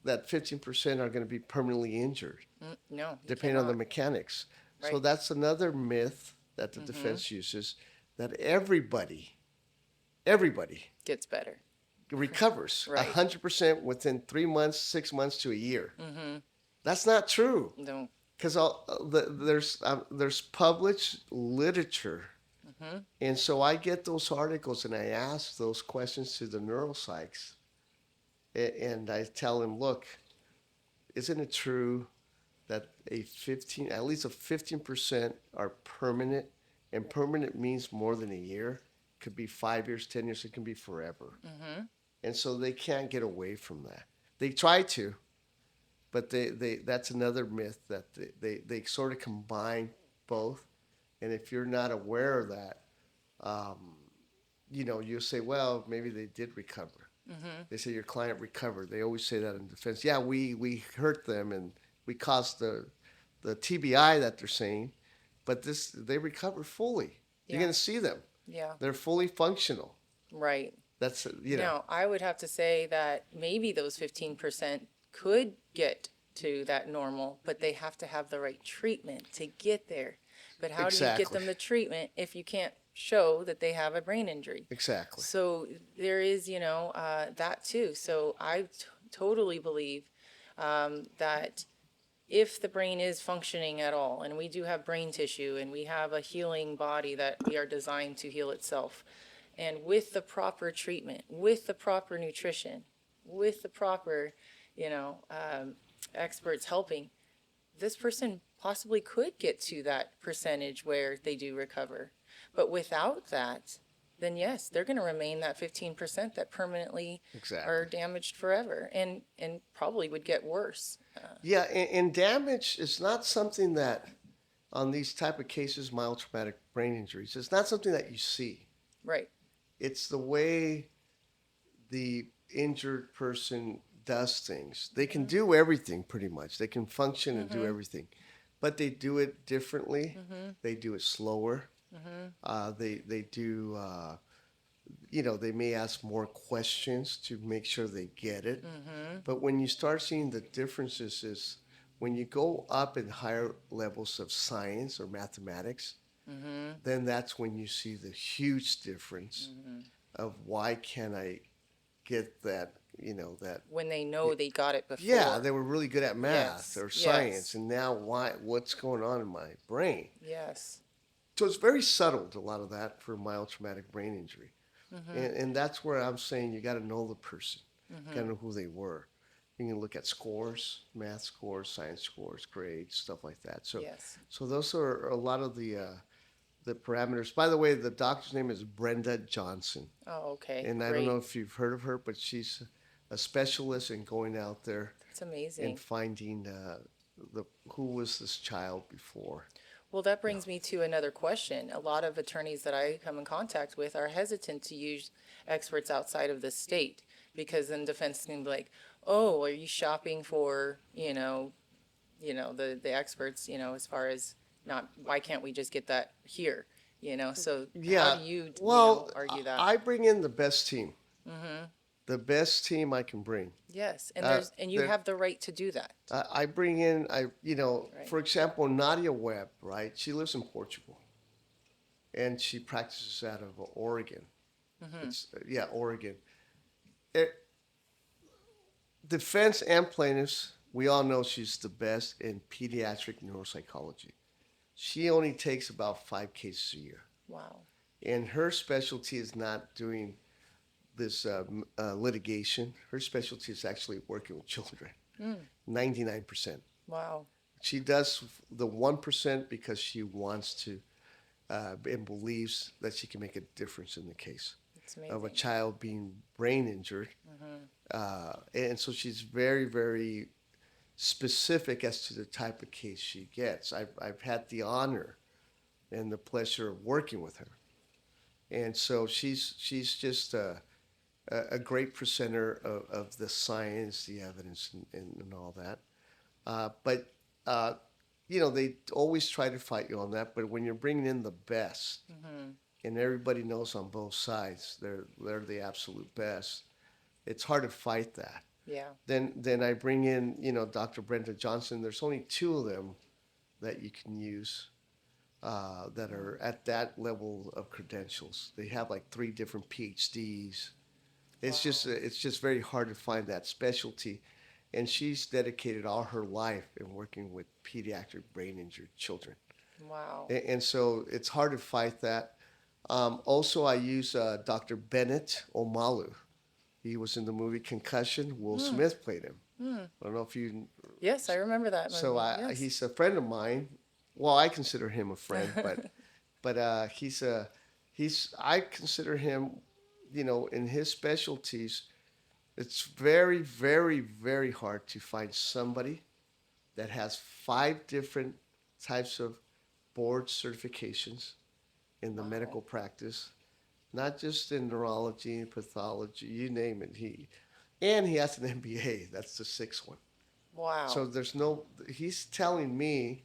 Speaker 2: 15% are going to be permanently injured,
Speaker 1: No, you
Speaker 2: depending on the
Speaker 1: cannot.
Speaker 2: mechanics. So
Speaker 1: Right.
Speaker 2: that's another myth that the
Speaker 1: Mm-hmm.
Speaker 2: defense uses, that everybody
Speaker 1: Gets better.
Speaker 2: recovers
Speaker 1: Right.
Speaker 2: 100% within 3 months, 6 months to a year.
Speaker 1: Mm-hmm.
Speaker 2: That's not true.
Speaker 1: No.
Speaker 2: Because there's published literature,
Speaker 1: Mm-hmm.
Speaker 2: and so I get those articles and I ask those questions to the neuropsychs, and I tell them, look, isn't it true that at least a 15% are permanent, and permanent means more than a year. It could be 5 years, 10 years, it can be forever,
Speaker 1: Mm-hmm.
Speaker 2: and so they can't get away from that. They try to, but they that's another myth that they sort of combine both. And if you're not aware of that, um, you say, well, maybe they did recover.
Speaker 1: Mm-hmm.
Speaker 2: They say your client recovered. They always say that in defense. Yeah, we hurt them and we caused the TBI that they're saying, but they recovered fully. You're
Speaker 1: Yeah.
Speaker 2: going to see them.
Speaker 1: Yeah.
Speaker 2: They're fully functional.
Speaker 1: Right.
Speaker 2: That's
Speaker 1: Now, I would have to say that maybe those 15% could get to that normal, but they have to have the right treatment to get there. But how do you get
Speaker 2: exactly
Speaker 1: them the treatment if you can't show that they have a brain injury?
Speaker 2: exactly
Speaker 1: So there is, that too. So I totally believe that if the brain is functioning at all, and we do have brain tissue and we have a healing body that we are designed to heal itself, and with the proper treatment, with the proper nutrition, with the proper, you know, um, experts helping, this person possibly could get to that percentage where they do recover. But without that, then yes, they're going to remain that 15% that permanently are
Speaker 2: exactly.
Speaker 1: damaged forever, and probably would get worse.
Speaker 2: Yeah, and damage is not something that on these type of cases, mild traumatic brain injuries, it's not something that you see.
Speaker 1: Right.
Speaker 2: It's the way the injured person does things. They can do everything pretty much. They can function and do
Speaker 1: Mm-hmm.
Speaker 2: everything, but they do it differently.
Speaker 1: Mm-hmm.
Speaker 2: They do it slower.
Speaker 1: Mm-hmm.
Speaker 2: They do. They may ask more questions to make sure they get it.
Speaker 1: Mm-hmm.
Speaker 2: But when you start seeing the differences, is when you go up in higher levels of science or mathematics,
Speaker 1: Mm-hmm.
Speaker 2: then that's when you see the huge difference
Speaker 1: Mm-hmm.
Speaker 2: of why can't I get that.
Speaker 1: When they know they got it
Speaker 2: Yeah,
Speaker 1: before.
Speaker 2: they were really good at math
Speaker 1: Yes.
Speaker 2: or science,
Speaker 1: Yes.
Speaker 2: and now what's going on in my brain?
Speaker 1: Yes.
Speaker 2: So it's very subtle, a lot of that for mild traumatic brain injury.
Speaker 1: Mm-hmm.
Speaker 2: And that's where I'm saying you got to know the person, got
Speaker 1: Mm-hmm.
Speaker 2: to know who they were. You can look at scores, math scores, science scores, grades, stuff like that. So,
Speaker 1: Yes.
Speaker 2: so those are a lot of the parameters. By the way, the doctor's name is Brenda Johnson,
Speaker 1: Oh, okay.
Speaker 2: and I don't
Speaker 1: Great.
Speaker 2: know if you've heard of her, but she's a specialist in going out there
Speaker 1: That's
Speaker 2: and
Speaker 1: amazing.
Speaker 2: finding the who was this child before.
Speaker 1: Well, that brings me to another question. A lot of attorneys that I come in contact with are hesitant to use experts outside of the state because then defense can be like, "Oh, are you shopping for, the experts, as far as not why can't we just get that here?" So how
Speaker 2: Yeah,
Speaker 1: do you,
Speaker 2: well,
Speaker 1: argue that?
Speaker 2: I bring in the best team,
Speaker 1: Mm-hmm.
Speaker 2: the best team I can bring.
Speaker 1: Yes, and
Speaker 2: Uh,
Speaker 1: you
Speaker 2: there,
Speaker 1: have the right to do that.
Speaker 2: I bring in,
Speaker 1: Right.
Speaker 2: for example, Nadia Webb, right? She lives in Portugal, and she practices out of Oregon.
Speaker 1: Mm-hmm.
Speaker 2: It's yeah, Oregon. It, defense and plaintiffs, we all know she's the best in pediatric neuropsychology. She only takes about 5 cases a year,
Speaker 1: Wow.
Speaker 2: and her specialty is not doing this litigation. Her specialty is actually working with children.
Speaker 1: Mm.
Speaker 2: 99%.
Speaker 1: Wow.
Speaker 2: She does the 1% because she wants to and believes that she can make a difference in the case.
Speaker 1: It's
Speaker 2: of a
Speaker 1: amazing.
Speaker 2: child being brain injured. And so she's very, very specific as to the type of case she gets. I've had the honor and the pleasure of working with her. And so she's just a great presenter of the science, the evidence, and all that. But uh, they always try to fight you on that. But when you're bringing in the best, and everybody knows on both sides they're the absolute best, it's hard to fight that.
Speaker 1: Yeah.
Speaker 2: Then I bring in Dr. Brenda Johnson. There's only two of them that you can use that are at that level of credentials. They have like three different PhDs.
Speaker 1: Wow.
Speaker 2: It's just very hard to find that specialty, and she's dedicated all her life in working with pediatric brain injured children,
Speaker 1: Wow.
Speaker 2: and so it's hard to fight that. Also, I use Dr. Bennett Omalu. He was in the movie Concussion. Will
Speaker 1: Hmm.
Speaker 2: Smith played him.
Speaker 1: Hmm.
Speaker 2: I don't know if you.
Speaker 1: Yes, I remember that
Speaker 2: So
Speaker 1: movie. Yes.
Speaker 2: he's a friend of mine. Well, I consider him a friend, but he's I consider him, in his specialties. It's very, very, very hard to find somebody that has five different types of board certifications in the
Speaker 1: Wow.
Speaker 2: medical practice, not just in neurology, pathology, you name it. He has an MBA. That's the sixth one.
Speaker 1: Wow.
Speaker 2: So he's telling me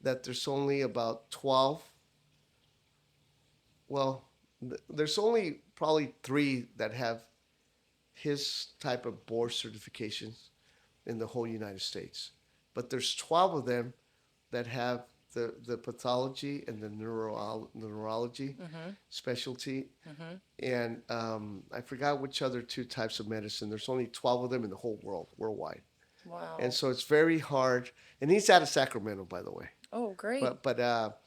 Speaker 2: that there's only about 12. Well, there's only probably three that have his type of board certifications in the whole United States. But there's 12 of them that have the pathology and the neurology
Speaker 1: Mm-hmm.
Speaker 2: specialty.
Speaker 1: Mm-hmm.
Speaker 2: And I forgot which other two types of medicine. There's only 12 of them in the whole world, worldwide. And
Speaker 1: Wow.
Speaker 2: so it's very hard. And he's out of Sacramento, by the way.
Speaker 1: Oh, great.
Speaker 2: But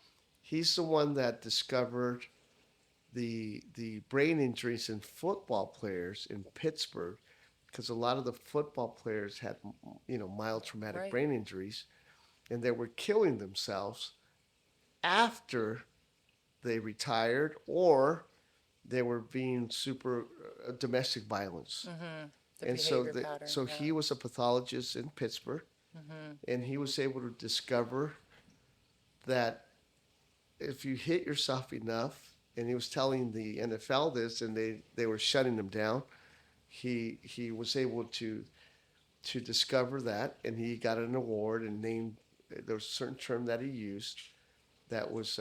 Speaker 2: he's the one that discovered the brain injuries in football players in Pittsburgh, because a lot of the football players had mild traumatic
Speaker 1: Right.
Speaker 2: brain injuries, and they were killing themselves after they retired, or they were being super domestic violence.
Speaker 1: Mm-hmm. The
Speaker 2: And so
Speaker 1: behavior pattern.
Speaker 2: so
Speaker 1: Yeah.
Speaker 2: he was a pathologist in Pittsburgh,
Speaker 1: Mm-hmm.
Speaker 2: and he was able to discover that if you hit yourself enough, and he was telling the NFL this, and they were shutting him down. He was able to discover that, and he got an award and named. There was a certain term that he used that was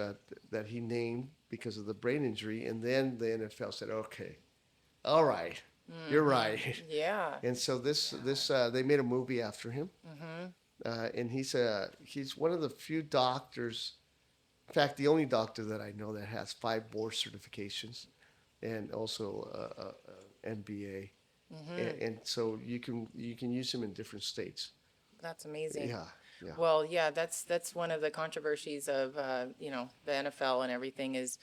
Speaker 2: that he named because of the brain injury, and then the NFL said, "Okay, all right, you're
Speaker 1: Mm-hmm.
Speaker 2: right."
Speaker 1: Yeah.
Speaker 2: And so this they made a movie after him,
Speaker 1: Mm-hmm.
Speaker 2: and he's one of the few doctors, in fact, the only doctor that I know that has five board certifications, and also MBA,
Speaker 1: Mm-hmm.
Speaker 2: and so you can use him in different states.
Speaker 1: That's amazing.
Speaker 2: Yeah, yeah,
Speaker 1: Well, yeah, that's one of the controversies of the NFL and everything is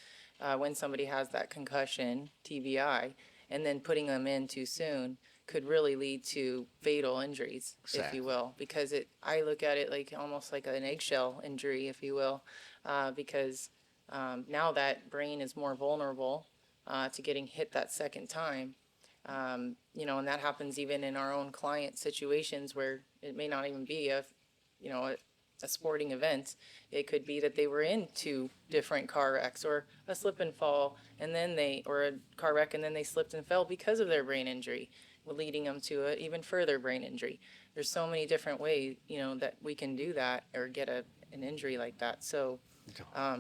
Speaker 1: when somebody has that concussion, TBI, and then putting them in too soon could really lead to fatal injuries, if you
Speaker 2: exactly.
Speaker 1: will, because I look at it like almost like an eggshell injury, if you will, because now that brain is more vulnerable to getting hit that second time. And that happens even in our own client situations where it may not even be you know, a, a sporting event. It could be that they were in two different car wrecks or a slip and fall, or a car wreck and then they slipped and fell because of their brain injury, leading them to an even further brain injury. There's so many different ways, that we can do that or get an injury like that. So,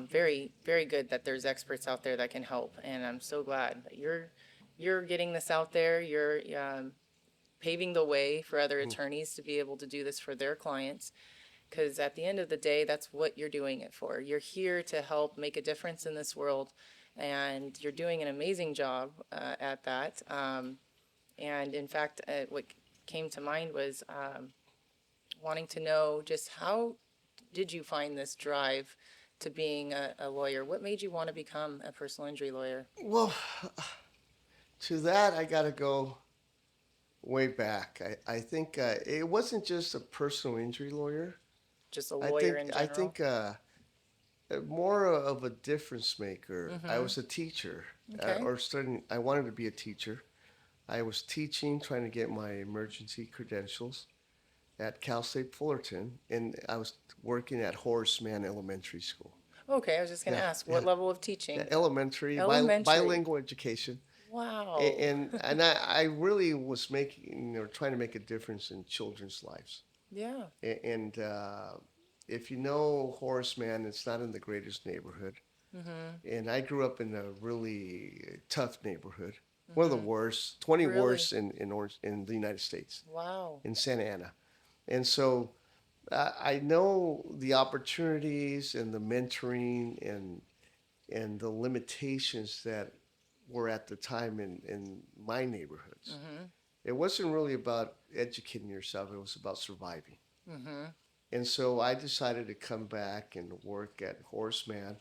Speaker 1: very, very good that there's experts out there that can help, and I'm so glad that you're getting this out there. You're paving the way for other attorneys to be able to do this for their clients. Because at the end of the day, that's what you're doing it for. You're here to help make a difference in this world, and you're doing an amazing job at that. And in fact, what came to mind was wanting to know just how did you find this drive to being a lawyer? What made you want to become a personal injury lawyer?
Speaker 2: Well, to that I got to go way back. I think it wasn't just a personal injury lawyer.
Speaker 1: Just a
Speaker 2: I
Speaker 1: lawyer
Speaker 2: think
Speaker 1: in
Speaker 2: I
Speaker 1: general?
Speaker 2: think more of a difference maker. I was a teacher,
Speaker 1: Okay.
Speaker 2: or studying. I wanted to be a teacher. I was teaching, trying to get my emergency credentials at Cal State Fullerton, and I was working at Horace Mann Elementary School.
Speaker 1: Okay, I was just gonna
Speaker 2: Yeah,
Speaker 1: ask,
Speaker 2: yeah,
Speaker 1: what level of
Speaker 2: yeah,
Speaker 1: teaching?
Speaker 2: elementary,
Speaker 1: Elementary.
Speaker 2: bilingual education,
Speaker 1: Wow.
Speaker 2: and I really was making, trying to make a difference in children's lives.
Speaker 1: Yeah.
Speaker 2: And if you know Horace Mann, it's not in the greatest neighborhood.
Speaker 1: Mm-hmm.
Speaker 2: And I grew up in a really tough neighborhood, one of the
Speaker 1: Mm-hmm.
Speaker 2: worst, 20
Speaker 1: Really?
Speaker 2: worst in the United States,
Speaker 1: Wow.
Speaker 2: in Santa Ana. And so I know the opportunities and the mentoring and the limitations that were at the time in my neighborhoods.
Speaker 1: Mm-hmm.
Speaker 2: It wasn't really about educating yourself, it was about surviving.
Speaker 1: Mm-hmm.
Speaker 2: And so I decided to come back and work at Horseman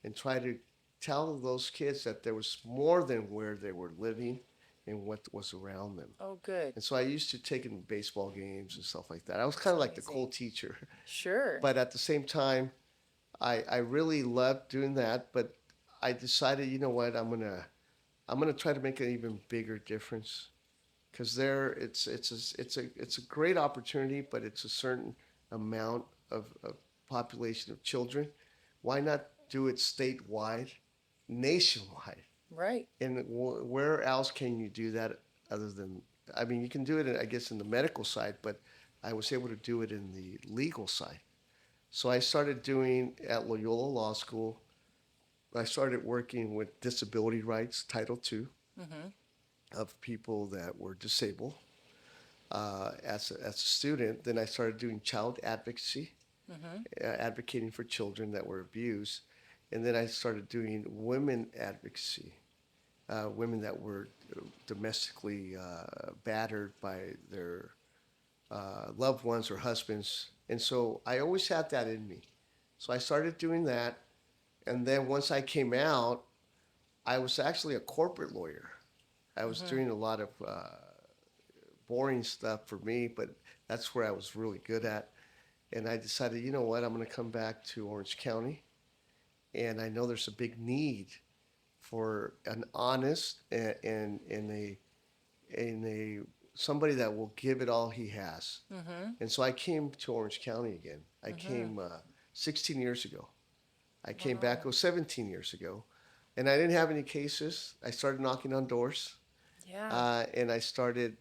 Speaker 2: and try to tell those kids that there was more than where they were living and what was around them.
Speaker 1: Oh, good.
Speaker 2: And so I used to take them to baseball games and stuff like that. I was
Speaker 1: That's
Speaker 2: kind of like the cool
Speaker 1: amazing.
Speaker 2: teacher.
Speaker 1: Sure.
Speaker 2: But at the same time, I really loved doing that. But I decided, you know what, I'm gonna try to make an even bigger difference because there it's a great opportunity, but it's a certain amount of population of children. Why not do it statewide, nationwide?
Speaker 1: Right.
Speaker 2: And where else can you do that other than? I mean, you can do it, I guess, in the medical side, but I was able to do it in the legal side. So I started doing at Loyola Law School. I started working with disability rights, Title II,
Speaker 1: Mm-hmm.
Speaker 2: of people that were disabled as a student. Then I started doing child advocacy,
Speaker 1: Mm-hmm.
Speaker 2: advocating for children that were abused. And then I started doing women advocacy, women that were domestically battered by their loved ones or husbands. And so I always had that in me. So I started doing that. And then once I came out, I was actually a corporate lawyer. I was
Speaker 1: Mm-hmm.
Speaker 2: doing a lot of boring stuff for me, but that's where I was really good at. And I decided, you know what, I'm going to come back to Orange County, and I know there's a big need for an honest and a somebody that will give it all he has.
Speaker 1: Mm-hmm.
Speaker 2: And so I came to Orange County again. I
Speaker 1: Mm-hmm.
Speaker 2: came 16 years ago. I came back,
Speaker 1: Wow.
Speaker 2: 17 years ago, and I didn't have any cases. I started knocking on doors,
Speaker 1: Yeah.
Speaker 2: and I started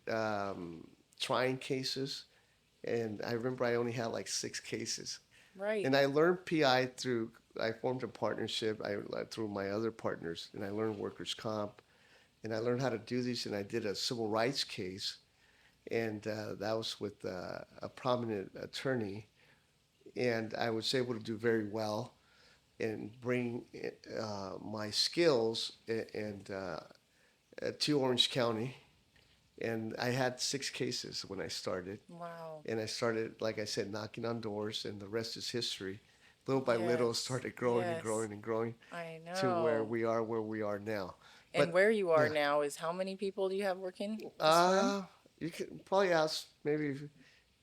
Speaker 2: trying cases. And I remember I only had like 6 cases.
Speaker 1: Right.
Speaker 2: And I learned PI through, I formed a partnership through my other partners, and I learned workers' comp, and I learned how to do these, and I did a civil rights case, and that was with a prominent attorney, and I was able to do very well and bring my skills to Orange County. And I had 6 cases when I started.
Speaker 1: Wow.
Speaker 2: And I started, like I said, knocking on doors, and the rest is history. Little by little, it
Speaker 1: Yes.
Speaker 2: started growing and
Speaker 1: Yes.
Speaker 2: growing and growing
Speaker 1: I
Speaker 2: to
Speaker 1: know.
Speaker 2: where we are now.
Speaker 1: And
Speaker 2: But
Speaker 1: where you are
Speaker 2: yeah,
Speaker 1: now is how many people do you have working this firm?
Speaker 2: uh, you can probably ask maybe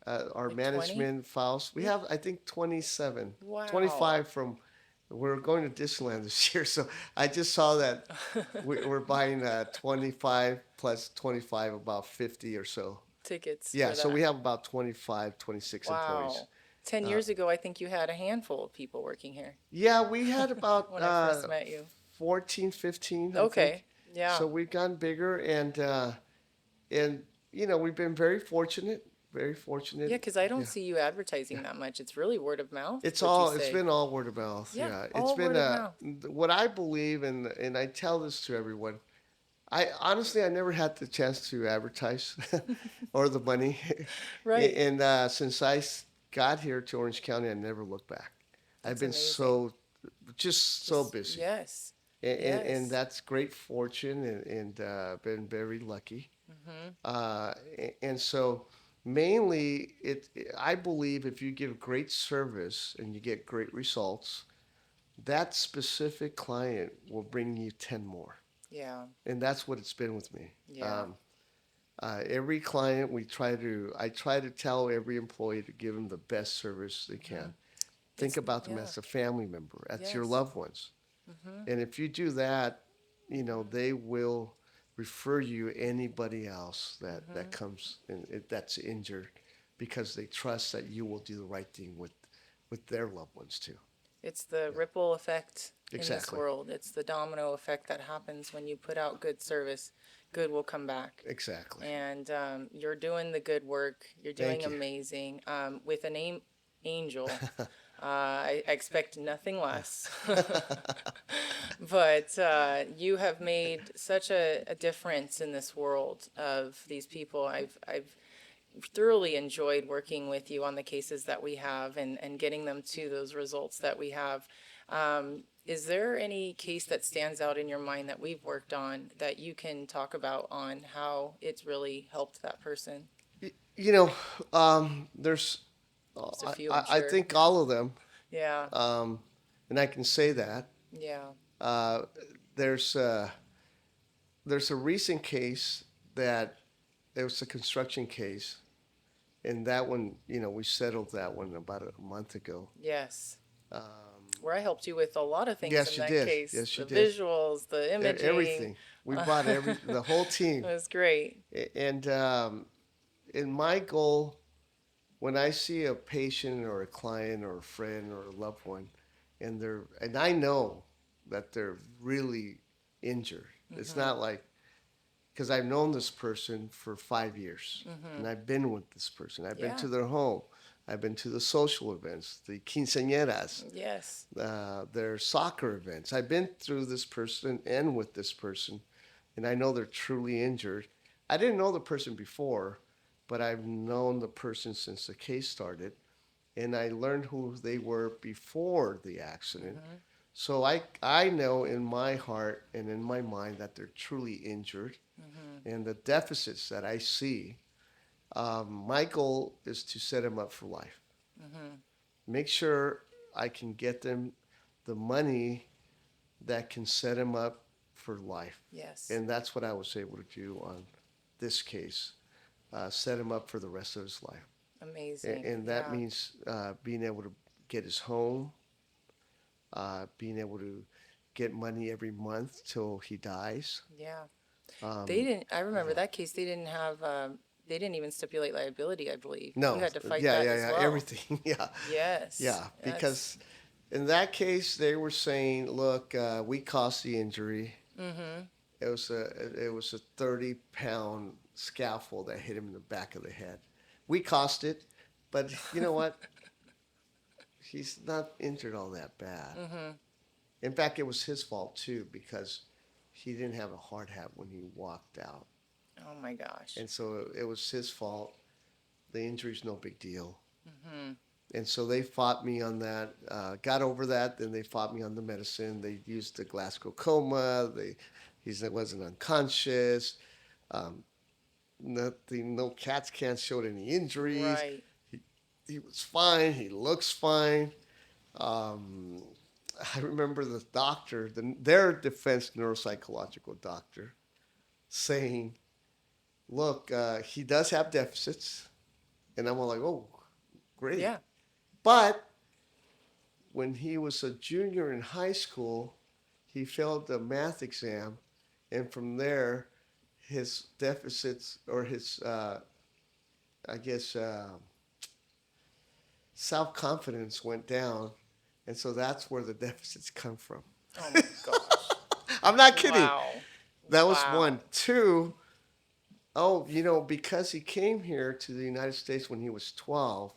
Speaker 2: our
Speaker 1: Like 20?
Speaker 2: management files. We
Speaker 1: Yeah.
Speaker 2: have, I think, 27,
Speaker 1: Wow.
Speaker 2: 25 from. We're going to Disneyland this year, so I just saw that we're buying 25 plus 25, about 50 or so.
Speaker 1: Tickets
Speaker 2: Yeah,
Speaker 1: for
Speaker 2: so we
Speaker 1: that.
Speaker 2: have about 25, 26 employees.
Speaker 1: Wow. 10
Speaker 2: Uh,
Speaker 1: years ago, I think you had a handful of people working here
Speaker 2: yeah, we had about
Speaker 1: when I first met you.
Speaker 2: 14, 15, I think.
Speaker 1: Okay. Yeah.
Speaker 2: So we've gotten bigger, and we've been very fortunate, very
Speaker 1: Yeah,
Speaker 2: fortunate.
Speaker 1: because I don't
Speaker 2: Yeah.
Speaker 1: see you advertising that much. It's really word of mouth,
Speaker 2: It's
Speaker 1: would you
Speaker 2: all. It's
Speaker 1: say?
Speaker 2: been all word of mouth.
Speaker 1: Yeah,
Speaker 2: Yeah, it's
Speaker 1: all
Speaker 2: been
Speaker 1: word of mouth.
Speaker 2: what I believe, and I tell this to everyone. I honestly, I never had the chance to advertise or the money,
Speaker 1: Right.
Speaker 2: and since got here to Orange County, I never looked back. I've
Speaker 1: That's
Speaker 2: been
Speaker 1: amazing.
Speaker 2: just so
Speaker 1: Just,
Speaker 2: busy,
Speaker 1: yes.
Speaker 2: and
Speaker 1: Yes.
Speaker 2: that's great fortune, and been very lucky.
Speaker 1: Mm-hmm.
Speaker 2: And so mainly, I believe if you give great service and you get great results, that specific client will bring you 10 more.
Speaker 1: Yeah.
Speaker 2: And that's what it's been with me.
Speaker 1: Yeah.
Speaker 2: Every client I try to tell every employee to give them the best service they
Speaker 1: Mm-hmm.
Speaker 2: can. Think
Speaker 1: It's,
Speaker 2: about them
Speaker 1: yeah,
Speaker 2: as a family member, as your
Speaker 1: yes.
Speaker 2: loved ones. And if you do that, they will refer you anybody else that comes and that's injured because they trust that you will do the right thing with their loved ones too.
Speaker 1: It's the
Speaker 2: Yeah,
Speaker 1: ripple effect in this
Speaker 2: exactly,
Speaker 1: world. It's the domino effect that happens when you put out good service. Good will come back.
Speaker 2: exactly.
Speaker 1: And you're doing the good work. You're doing
Speaker 2: Thank you.
Speaker 1: amazing. With a name Angel, I expect nothing less. But you have made such a difference in this world of these people. I've thoroughly enjoyed working with you on the cases that we have and getting them to those results that we have. Is there any case that stands out in your mind that we've worked on that you can talk about on how it's really helped that person?
Speaker 2: You know, there's,
Speaker 1: Just a few,
Speaker 2: I
Speaker 1: I'm
Speaker 2: I
Speaker 1: sure.
Speaker 2: think all of them,
Speaker 1: Yeah,
Speaker 2: um, and I can say that.
Speaker 1: yeah,
Speaker 2: Uh, there's there's a recent case that it was a construction case, and that one, we settled that one about a month ago.
Speaker 1: yes.
Speaker 2: Um,
Speaker 1: Where I helped you with a lot of things in
Speaker 2: yes, you
Speaker 1: that
Speaker 2: did.
Speaker 1: case,
Speaker 2: Yes, you
Speaker 1: the
Speaker 2: did.
Speaker 1: visuals, the imaging.
Speaker 2: Everything. We brought the whole
Speaker 1: It
Speaker 2: team,
Speaker 1: was great.
Speaker 2: and in my goal, when I see a patient or a client or a friend or a loved one, and I know that they're really injured. It's
Speaker 1: Mm-hmm.
Speaker 2: not like because I've known this person for 5 years,
Speaker 1: Mm-hmm.
Speaker 2: and I've been with this person. I've been
Speaker 1: Yeah.
Speaker 2: to their home. I've been to the social events, the quinceañeras,
Speaker 1: Yes.
Speaker 2: their soccer events. I've been through this person and with this person, and I know they're truly injured. I didn't know the person before, but I've known the person since the case started, and I learned who they were before the accident.
Speaker 1: Mm-hmm.
Speaker 2: So I know in my heart and in my mind that they're truly injured,
Speaker 1: Mm-hmm.
Speaker 2: and the deficits that I see. My goal is to set them up for life.
Speaker 1: Mm-hmm.
Speaker 2: Make sure I can get them the money that can set him up for life.
Speaker 1: Yes.
Speaker 2: And that's what I was able to do on this case, set him up for the rest of his life.
Speaker 1: Amazing.
Speaker 2: And that
Speaker 1: Yeah.
Speaker 2: means being able to get his home, being able to get money every month till he dies.
Speaker 1: Yeah. They
Speaker 2: Um,
Speaker 1: didn't, I remember
Speaker 2: yeah.
Speaker 1: that case, they didn't have, they didn't even stipulate liability, I believe. You
Speaker 2: No,
Speaker 1: had to fight
Speaker 2: yeah,
Speaker 1: that
Speaker 2: yeah,
Speaker 1: as
Speaker 2: yeah,
Speaker 1: well.
Speaker 2: everything. Yeah,
Speaker 1: Yes.
Speaker 2: yeah.
Speaker 1: That's,
Speaker 2: Because in that case, they were saying, look, we caused the injury.
Speaker 1: mm-hmm.
Speaker 2: It was a 30-pound scaffold that hit him in the back of the head. We caused it, but you know what? He's not injured all that bad.
Speaker 1: Mm-hmm.
Speaker 2: In fact, it was his fault too because he didn't have a hard hat when he walked out,
Speaker 1: Oh my gosh.
Speaker 2: and so it was his fault. The injury's no big deal,
Speaker 1: Mm-hmm.
Speaker 2: and so they fought me on that. Got over that. Then they fought me on the medicine. They used the Glasgow coma. He wasn't unconscious. Um, Nothing, no CAT scans showed any injuries.
Speaker 1: Right.
Speaker 2: He, he was fine. He looks fine. Um, I remember the doctor, their defense neuropsychological doctor, saying, "Look, he does have deficits," and I'm all like, "Oh, great!"
Speaker 1: Yeah.
Speaker 2: But when he was a junior in high school, he failed the math exam, and from there, his deficits or his, I guess, self confidence went down, and so that's where the deficits come from.
Speaker 1: Oh my gosh.
Speaker 2: I'm not kidding.
Speaker 1: Wow.
Speaker 2: That was
Speaker 1: Wow.
Speaker 2: one. Two, oh, because he came here to the United States when he was 12,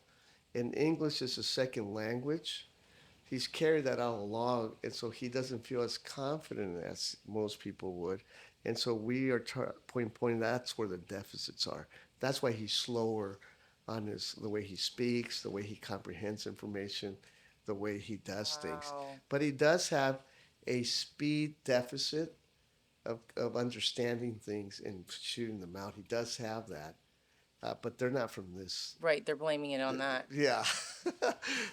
Speaker 2: and English is a second language, he's carried that all along, and so he doesn't feel as confident as most people would. And so we are pointing that's where the deficits are. That's why he's slower on the way he speaks, the way he comprehends information, the way he does things.
Speaker 1: Wow.
Speaker 2: But he does have a speed deficit of understanding things and shooting them out. He does have that, but they're not from this.
Speaker 1: Right. They're blaming it on that.
Speaker 2: Yeah.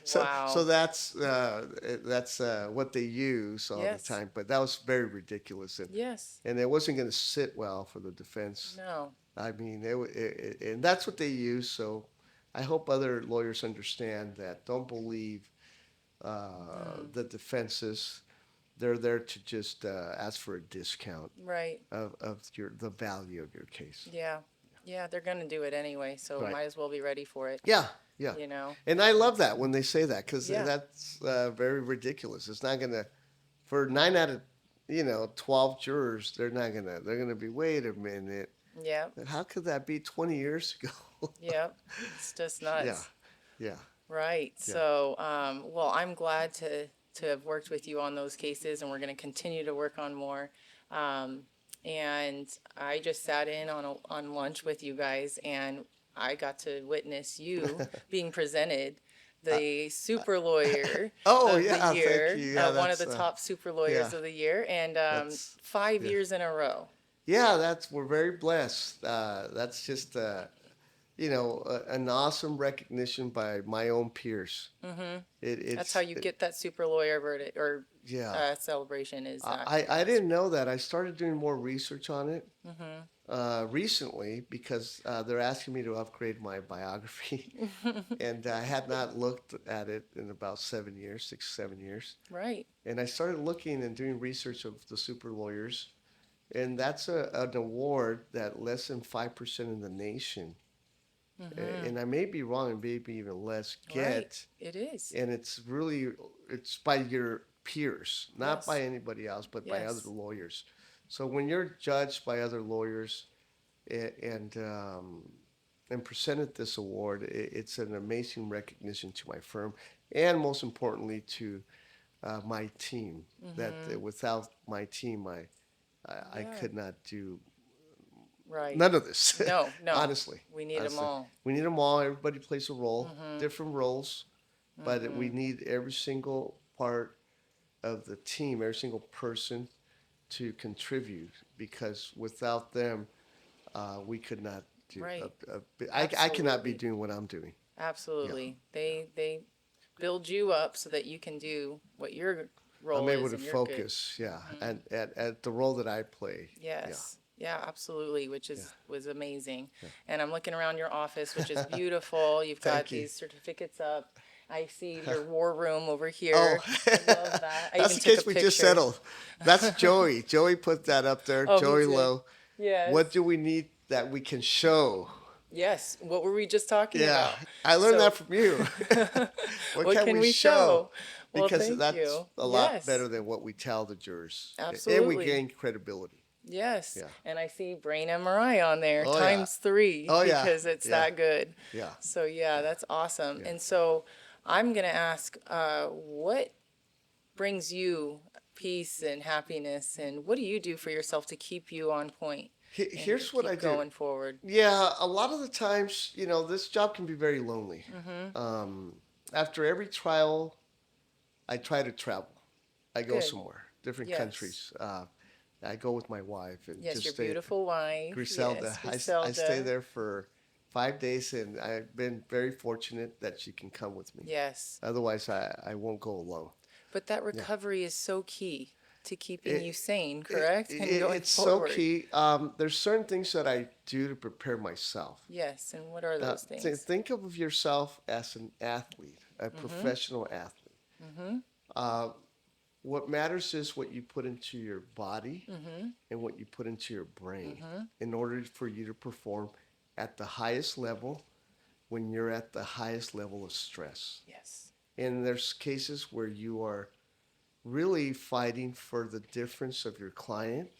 Speaker 2: So
Speaker 1: Wow.
Speaker 2: that's what they use all the
Speaker 1: Yes.
Speaker 2: time. But that was very ridiculous,
Speaker 1: Yes.
Speaker 2: and it wasn't going to sit well for the defense.
Speaker 1: No.
Speaker 2: I mean, and that's what they use. So I hope other lawyers understand that. Don't believe the defenses. They're there to just ask for a discount
Speaker 1: Right.
Speaker 2: of the value of your case.
Speaker 1: Yeah. Yeah, they're going to do it anyway, so
Speaker 2: Right.
Speaker 1: might as well be ready for it,
Speaker 2: Yeah, yeah.
Speaker 1: you know?
Speaker 2: And I love that when they say that because
Speaker 1: Yeah.
Speaker 2: that's very ridiculous. It's not gonna for 9 out of 12 jurors. They're gonna be. Wait a minute.
Speaker 1: Yeah.
Speaker 2: How could that be 20 years ago?
Speaker 1: Yeah. It's just
Speaker 2: Yeah,
Speaker 1: nuts.
Speaker 2: yeah,
Speaker 1: Right.
Speaker 2: yeah.
Speaker 1: So, well, I'm glad to have worked with you on those cases, and we're going to continue to work on more. Um, and I just sat in on lunch with you guys, and I got to witness you being presented the super lawyer
Speaker 2: Oh
Speaker 1: of the
Speaker 2: yeah, thank
Speaker 1: year,
Speaker 2: you. Yeah,
Speaker 1: one of
Speaker 2: that's
Speaker 1: the top super
Speaker 2: yeah,
Speaker 1: lawyers of the year, and
Speaker 2: that's
Speaker 1: 5
Speaker 2: yeah,
Speaker 1: years in a row.
Speaker 2: yeah. That's we're very blessed. That's just an awesome recognition by my own peers.
Speaker 1: That's how you get that super lawyer verdict or
Speaker 2: Yeah.
Speaker 1: celebration is
Speaker 2: I didn't know that. I started doing more research on it recently because they're asking me to upgrade my biography, and I had not looked at it in about 7 years, 6, 7 years.
Speaker 1: right.
Speaker 2: And I started looking and doing research of the super lawyers, and that's an award that less than 5% in the nation, and I may be wrong, and maybe even less
Speaker 1: Right.
Speaker 2: get,
Speaker 1: It is.
Speaker 2: and it's by your peers, not
Speaker 1: Yes.
Speaker 2: by anybody else, but by other
Speaker 1: Yes.
Speaker 2: lawyers. So when you're judged by other lawyers and and presented this award, it's an amazing recognition to my firm, and most importantly to my team. That without my team, I
Speaker 1: Yeah.
Speaker 2: could not do
Speaker 1: Right.
Speaker 2: none of this.
Speaker 1: No, no.
Speaker 2: Honestly,
Speaker 1: We need them
Speaker 2: honestly,
Speaker 1: all.
Speaker 2: we need them all. Everybody plays a role, different roles, but we
Speaker 1: Mm-hmm.
Speaker 2: need every single part of the team, every single person to contribute because without them, we could not do.
Speaker 1: Right.
Speaker 2: I cannot be
Speaker 1: Absolutely.
Speaker 2: doing what I'm doing. Yeah,
Speaker 1: Absolutely. They build you up so that you can do what your
Speaker 2: I'm
Speaker 1: role
Speaker 2: able
Speaker 1: is
Speaker 2: to
Speaker 1: and you're good.
Speaker 2: focus. Yeah, and at the role that I play. Yeah,
Speaker 1: Yes. Yeah, absolutely, which
Speaker 2: yeah,
Speaker 1: is was amazing.
Speaker 2: yeah.
Speaker 1: And I'm looking around your office, which is beautiful. You've got
Speaker 2: Thank you.
Speaker 1: these certificates up. I see your war room over
Speaker 2: Oh,
Speaker 1: here. I love that. I
Speaker 2: that's
Speaker 1: even
Speaker 2: the
Speaker 1: took a
Speaker 2: case we just
Speaker 1: picture.
Speaker 2: settled. That's Joey. Joey put that up there.
Speaker 1: Oh, he
Speaker 2: Joey
Speaker 1: did.
Speaker 2: Lowe.
Speaker 1: Yes.
Speaker 2: What do we need that we can show?
Speaker 1: Yes. What were we just talking
Speaker 2: Yeah,
Speaker 1: about?
Speaker 2: I learned
Speaker 1: So,
Speaker 2: that from you. What
Speaker 1: what
Speaker 2: can
Speaker 1: can
Speaker 2: we
Speaker 1: we
Speaker 2: show?
Speaker 1: show? Well,
Speaker 2: Because
Speaker 1: thank
Speaker 2: that's
Speaker 1: you.
Speaker 2: a lot
Speaker 1: Yes.
Speaker 2: better than what we tell the jurors. And we
Speaker 1: Absolutely.
Speaker 2: gain credibility.
Speaker 1: Yes.
Speaker 2: Yeah.
Speaker 1: And I see brain MRI on there
Speaker 2: Oh, yeah.
Speaker 1: times three
Speaker 2: Oh, yeah.
Speaker 1: because it's
Speaker 2: Yeah.
Speaker 1: that good.
Speaker 2: Yeah.
Speaker 1: So yeah, that's awesome.
Speaker 2: Yeah.
Speaker 1: And so I'm gonna ask, what brings you peace and happiness, and what do you do for yourself to keep you on point and
Speaker 2: Here's what
Speaker 1: keep
Speaker 2: I do.
Speaker 1: going forward?
Speaker 2: Yeah, a lot of the times, this job can be very lonely.
Speaker 1: Mm-hmm.
Speaker 2: After every trial, I try to travel. I go
Speaker 1: Good.
Speaker 2: somewhere, different
Speaker 1: Yes.
Speaker 2: countries. I go with my wife and
Speaker 1: Yes,
Speaker 2: just
Speaker 1: your
Speaker 2: stay at
Speaker 1: beautiful wife.
Speaker 2: Griselda.
Speaker 1: Yes,
Speaker 2: I stay
Speaker 1: Griselda.
Speaker 2: there for 5 days, and I've been very fortunate that she can come with me.
Speaker 1: Yes.
Speaker 2: Otherwise, I won't go alone.
Speaker 1: But that
Speaker 2: Yeah.
Speaker 1: recovery is so key to keeping
Speaker 2: It,
Speaker 1: you sane,
Speaker 2: it,
Speaker 1: correct? And going
Speaker 2: it's so
Speaker 1: forward.
Speaker 2: key. There's certain things that I do to prepare myself.
Speaker 1: Yes, and what are those things?
Speaker 2: Think of yourself as an athlete, a professional athlete.
Speaker 1: Mm-hmm.
Speaker 2: Uh, what matters is what you put into your body
Speaker 1: Mm-hmm.
Speaker 2: and what you put into your brain
Speaker 1: Mm-hmm.
Speaker 2: in order for you to perform at the highest level when you're at the highest level of stress.
Speaker 1: Yes.
Speaker 2: And there's cases where you are really fighting for the difference of your client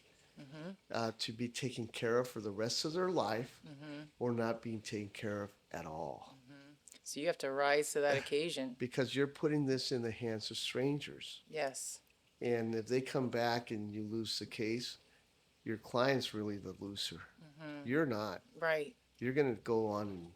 Speaker 1: Mm-hmm.
Speaker 2: to be taken care of for the rest of their life
Speaker 1: Mm-hmm.
Speaker 2: or not being taken care of at all.
Speaker 1: So you have to rise to that occasion.
Speaker 2: Because you're putting this in the hands of strangers.
Speaker 1: Yes.
Speaker 2: And if they come back and you lose the case, your client's really the loser.
Speaker 1: Mm-hmm.
Speaker 2: You're not.
Speaker 1: Right.
Speaker 2: You're going to go on and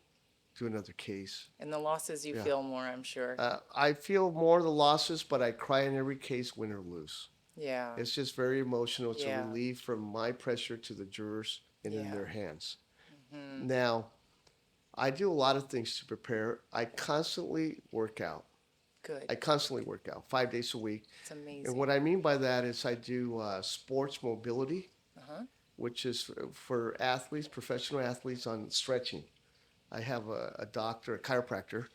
Speaker 2: do another case.
Speaker 1: And the losses you
Speaker 2: Yeah.
Speaker 1: feel more, I'm sure.
Speaker 2: I feel more the losses, but I cry in every case, win or lose.
Speaker 1: Yeah.
Speaker 2: It's just very emotional. It's
Speaker 1: Yeah.
Speaker 2: a relief from my pressure to the jurors and in
Speaker 1: Yeah.
Speaker 2: their hands.
Speaker 1: Mm-hmm.
Speaker 2: Now, I do a lot of things to prepare. I constantly work out.
Speaker 1: Good.
Speaker 2: I constantly work out 5 days a week.
Speaker 1: It's amazing.
Speaker 2: And what I mean by that is I do sports mobility,
Speaker 1: Uh-huh.
Speaker 2: which is for athletes, professional athletes on stretching. I have a doctor, a chiropractor,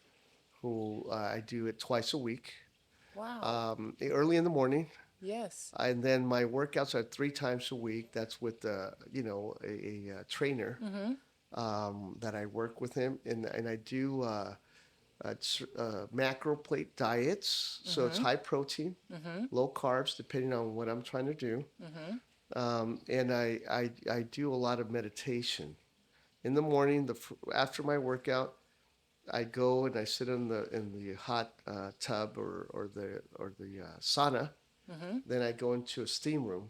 Speaker 2: who I do it twice a week.
Speaker 1: Wow.
Speaker 2: early in the morning.
Speaker 1: Yes.
Speaker 2: And then my workouts are 3 times a week. That's with a trainer
Speaker 1: Mm-hmm.
Speaker 2: that I work with him, and I do macro plate diets. So it's
Speaker 1: Mm-hmm.
Speaker 2: high protein,
Speaker 1: Mm-hmm.
Speaker 2: low carbs, depending on what I'm trying to do.
Speaker 1: Mm-hmm.
Speaker 2: And I do a lot of meditation in the morning. After my workout, I go and I sit in the hot tub or the sauna.
Speaker 1: Mm-hmm.
Speaker 2: Then I go into a steam room,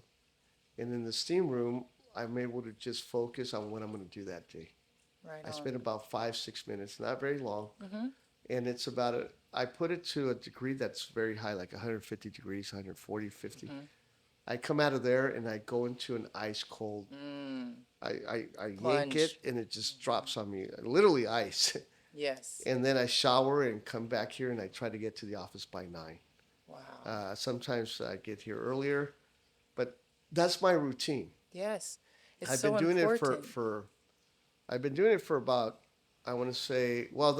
Speaker 2: and in the steam room, I'm able to just focus on what I'm going to do that day.
Speaker 1: Right
Speaker 2: I
Speaker 1: on.
Speaker 2: spend about 5 6 minutes, not very long,
Speaker 1: Mm-hmm.
Speaker 2: and it's about a. I put it to a degree that's very high, like 150 degrees, 140, 50.
Speaker 1: Mm-hmm.
Speaker 2: I come out of there and I go into an ice cold.
Speaker 1: Mm.
Speaker 2: I yank it
Speaker 1: Plunge.
Speaker 2: and it just drops on me, literally ice.
Speaker 1: Yes.
Speaker 2: And then I shower and come back here and I try to get to the office by 9.
Speaker 1: Wow.
Speaker 2: Sometimes I get here earlier, but that's my routine.
Speaker 1: Yes. It's
Speaker 2: I've been
Speaker 1: so
Speaker 2: doing it
Speaker 1: important.
Speaker 2: I've been doing it for about, I want to say, well,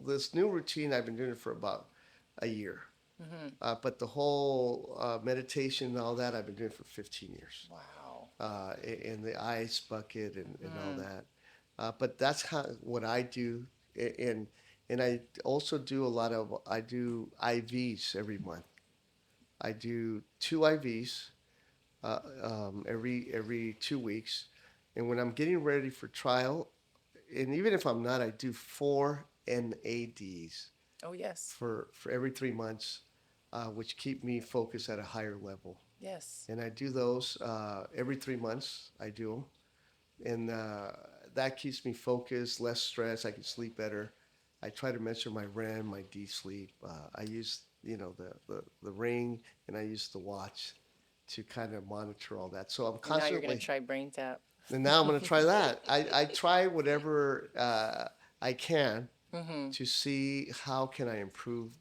Speaker 2: this new routine, I've been doing it for about a year.
Speaker 1: Mm-hmm.
Speaker 2: But the whole meditation and all that, I've been doing it for 15 years.
Speaker 1: Wow.
Speaker 2: In the ice bucket and all
Speaker 1: Mm-hmm.
Speaker 2: that. But that's what I do. And I also do I do IVs every month. I do 2 IVs every 2 weeks. And when I'm getting ready for trial, and even if I'm not, I do 4 NADs
Speaker 1: Oh, yes.
Speaker 2: for every 3 months, which keep me focused at a higher level.
Speaker 1: Yes.
Speaker 2: And I do those every 3 months. I do them, and that keeps me focused, less stress. I can sleep better. I try to measure my REM, my D sleep. I use the ring, and I use the watch to kind of monitor all that. So I'm
Speaker 1: And now you're going to
Speaker 2: constantly,
Speaker 1: try brain tap.
Speaker 2: and now I'm going to try that. I try whatever I can
Speaker 1: Mm-hmm.
Speaker 2: to see how can I improve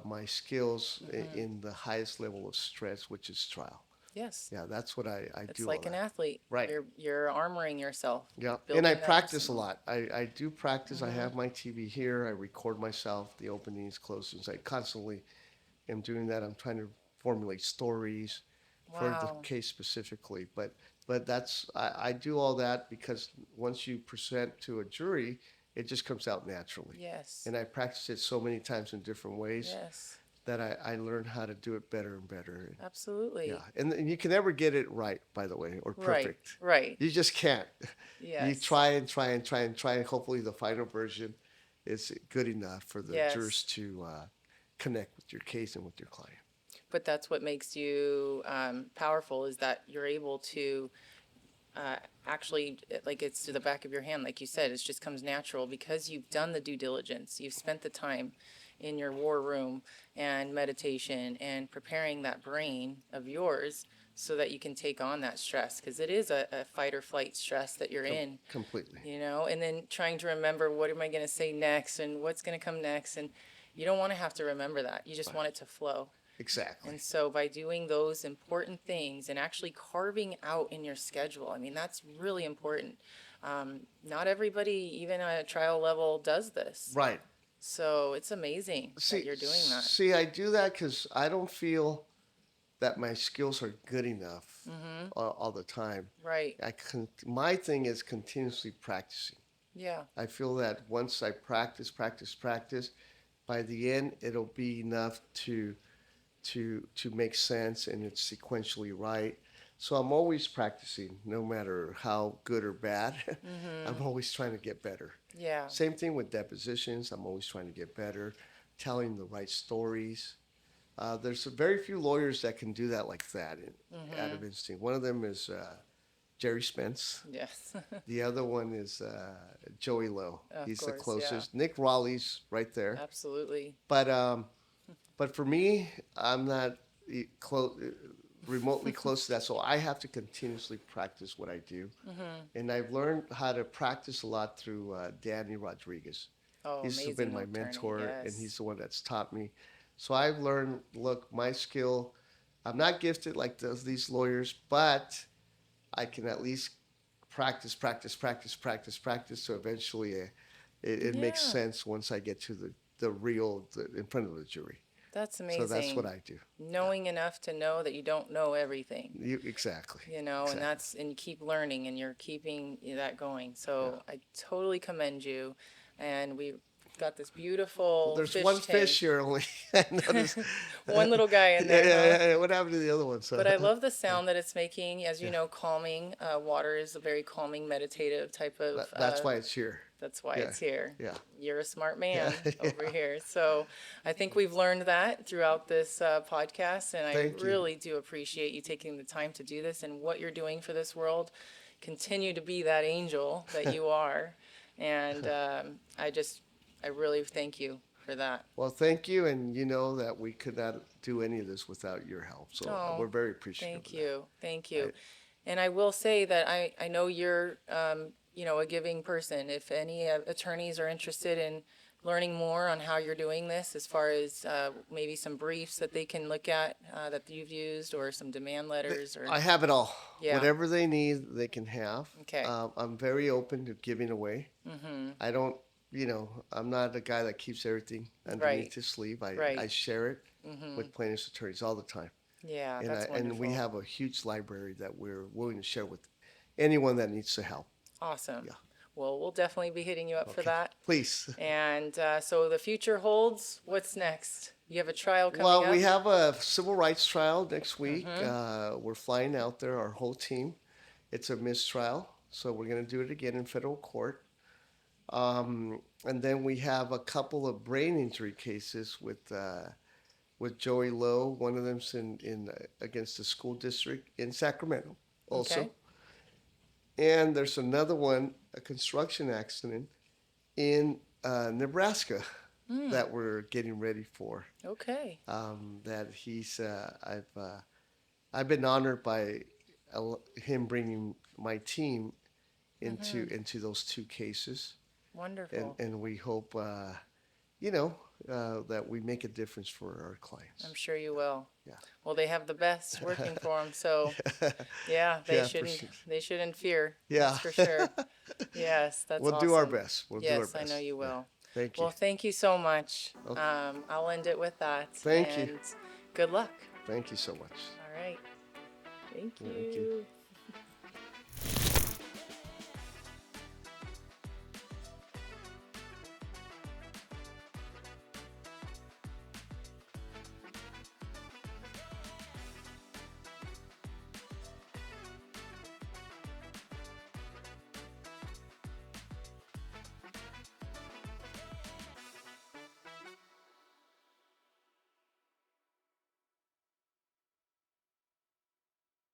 Speaker 2: my skills
Speaker 1: Mm-hmm.
Speaker 2: in the highest level of stress, which is trial.
Speaker 1: Yes.
Speaker 2: Yeah, that's what I
Speaker 1: It's
Speaker 2: do all
Speaker 1: like an
Speaker 2: that.
Speaker 1: athlete.
Speaker 2: Right.
Speaker 1: You're armoring yourself,
Speaker 2: Yeah. And I
Speaker 1: building that
Speaker 2: practice a
Speaker 1: discipline.
Speaker 2: lot. I do practice. I
Speaker 1: Mm-hmm.
Speaker 2: have my TV here. I record myself, the openings, closings. I constantly am doing that. I'm trying to formulate stories for the
Speaker 1: Wow.
Speaker 2: case specifically. But I do all that because once you present to a jury, it just comes out naturally.
Speaker 1: Yes.
Speaker 2: And I practice it so many times in different ways
Speaker 1: Yes.
Speaker 2: that I learn how to do it better and better. Yeah,
Speaker 1: Absolutely.
Speaker 2: and you can never get it right, by the way, or
Speaker 1: Right.
Speaker 2: perfect.
Speaker 1: Right.
Speaker 2: You just can't. You
Speaker 1: Yes.
Speaker 2: try and try and try and try, and hopefully the final version is good enough for the jurors
Speaker 1: Yes.
Speaker 2: to connect with your case and with your client.
Speaker 1: But that's what makes you powerful is that you're able to uh, actually, like it's to the back of your hand, like you said, it just comes natural because you've done the due diligence. You've spent the time in your war room and meditation and preparing that brain of yours so that you can take on that stress because it is a fight or flight stress that you're in,
Speaker 2: Completely.
Speaker 1: and then trying to remember what am I going to say next and what's going to come next. And you don't want to have to remember that. You just
Speaker 2: Right.
Speaker 1: want it to flow.
Speaker 2: Exactly.
Speaker 1: And so by doing those important things and actually carving out in your schedule, I mean, that's really important. Not everybody, even at a trial level, does this.
Speaker 2: Right.
Speaker 1: So it's amazing that
Speaker 2: See,
Speaker 1: you're doing that.
Speaker 2: see, I do that because I don't feel that my skills are good enough
Speaker 1: Mm-hmm.
Speaker 2: all the time.
Speaker 1: Right.
Speaker 2: My thing is continuously practicing.
Speaker 1: Yeah.
Speaker 2: I feel that once I practice, by the end it'll be enough to make sense and it's sequentially right. So I'm always practicing, no matter how good or bad. I'm
Speaker 1: Mm-hmm.
Speaker 2: always trying to get better.
Speaker 1: Yeah.
Speaker 2: Same thing with depositions. I'm always trying to get better, telling the right stories. There's very few lawyers that can do that like that out
Speaker 1: Mm-hmm.
Speaker 2: of instinct. One of them is Jerry Spence.
Speaker 1: Yes.
Speaker 2: The other one is Joey Lowe.
Speaker 1: Of
Speaker 2: He's the
Speaker 1: course. Yeah.
Speaker 2: closest. Nick Raleigh's right there.
Speaker 1: Absolutely.
Speaker 2: But but for me, I'm not close, remotely close to that. So I have to continuously practice what I do,
Speaker 1: Mm-hmm.
Speaker 2: and I've learned how to practice a lot through Danny Rodriguez.
Speaker 1: Oh,
Speaker 2: He's been
Speaker 1: amazing
Speaker 2: my
Speaker 1: attorney.
Speaker 2: mentor, and
Speaker 1: Yes.
Speaker 2: he's the one that's taught me. So I've learned. Look, my skill. I'm not gifted like these lawyers, but I can at least practice. So eventually, it makes
Speaker 1: Yeah.
Speaker 2: sense once I get to the in front of the jury.
Speaker 1: That's
Speaker 2: So that's what
Speaker 1: amazing.
Speaker 2: I do.
Speaker 1: Knowing enough to know that you don't know everything,
Speaker 2: Exactly.
Speaker 1: you know, and
Speaker 2: Exactly.
Speaker 1: and you keep learning and you're keeping that going.
Speaker 2: Yeah.
Speaker 1: So I totally commend you. And we've got this
Speaker 2: Well,
Speaker 1: beautiful
Speaker 2: there's
Speaker 1: fish
Speaker 2: one
Speaker 1: tank.
Speaker 2: fish here only. I noticed.
Speaker 1: One little guy in
Speaker 2: Yeah,
Speaker 1: there, huh?
Speaker 2: yeah, yeah. What happened to the other one?
Speaker 1: But
Speaker 2: So,
Speaker 1: I love the sound that it's making. As you
Speaker 2: yeah,
Speaker 1: know, calming. Water is a very calming, meditative type of.
Speaker 2: that's why it's here.
Speaker 1: That's why
Speaker 2: Yeah,
Speaker 1: it's here.
Speaker 2: yeah,
Speaker 1: You're a smart
Speaker 2: yeah,
Speaker 1: man
Speaker 2: yeah.
Speaker 1: over here. So I think we've learned that throughout this podcast, and I
Speaker 2: Thank you.
Speaker 1: really do appreciate you taking the time to do this and what you're doing for this world. Continue to be that angel that you are, and I really thank you for that.
Speaker 2: Well, thank you, and you know that we could not do any of this without your help. So
Speaker 1: Oh,
Speaker 2: we're very appreciative
Speaker 1: thank
Speaker 2: of that.
Speaker 1: you. Thank
Speaker 2: I,
Speaker 1: you. And I will say that I know you're, a giving person. If any attorneys are interested in learning more on how you're doing this, as far as maybe some briefs that they can look at that you've used, or some demand letters, or
Speaker 2: I have it all.
Speaker 1: yeah,
Speaker 2: Whatever they need, they can have.
Speaker 1: okay,
Speaker 2: I'm very open to giving away.
Speaker 1: mm-hmm,
Speaker 2: I don't, I'm not a guy that keeps everything
Speaker 1: right,
Speaker 2: underneath his sleeve. I
Speaker 1: right,
Speaker 2: share it
Speaker 1: mm-hmm,
Speaker 2: with plaintiffs' attorneys all the time.
Speaker 1: yeah,
Speaker 2: And
Speaker 1: that's
Speaker 2: and we
Speaker 1: wonderful,
Speaker 2: have a huge library that we're willing to share with anyone that needs the help.
Speaker 1: awesome.
Speaker 2: Yeah.
Speaker 1: Well, we'll definitely be hitting you up for
Speaker 2: Okay.
Speaker 1: that.
Speaker 2: Please.
Speaker 1: And so the future holds. What's next? You have a trial coming
Speaker 2: Well,
Speaker 1: up.
Speaker 2: we have a civil rights trial next week.
Speaker 1: Mm-hmm.
Speaker 2: We're flying out there, our whole team. It's a mistrial, so we're going to do it again in federal court. And then we have a couple of brain injury cases with Joey Lowe. One of them's in against the school district in Sacramento, also.
Speaker 1: Okay.
Speaker 2: And there's another one, a construction accident in Nebraska
Speaker 1: Mm,
Speaker 2: that we're getting ready for.
Speaker 1: okay.
Speaker 2: That I've been honored by him bringing my team
Speaker 1: Mm-hmm.
Speaker 2: into those two cases,
Speaker 1: Wonderful.
Speaker 2: and we hope that we make a difference for our clients.
Speaker 1: I'm sure you will.
Speaker 2: Yeah.
Speaker 1: Well, they have the best working for them, so yeah,
Speaker 2: Yeah, for sure.
Speaker 1: they shouldn't fear.
Speaker 2: Yeah.
Speaker 1: That's for sure. Yes, that's
Speaker 2: We'll do our
Speaker 1: awesome.
Speaker 2: best. We'll do our
Speaker 1: Yes, I know
Speaker 2: best.
Speaker 1: you
Speaker 2: Yeah.
Speaker 1: will.
Speaker 2: Thank you.
Speaker 1: Well, thank you so much.
Speaker 2: Okay.
Speaker 1: I'll end it with that.
Speaker 2: Thank you.
Speaker 1: And good luck.
Speaker 2: Thank you so much.
Speaker 1: All right. Thank
Speaker 2: Thank you.
Speaker 1: you.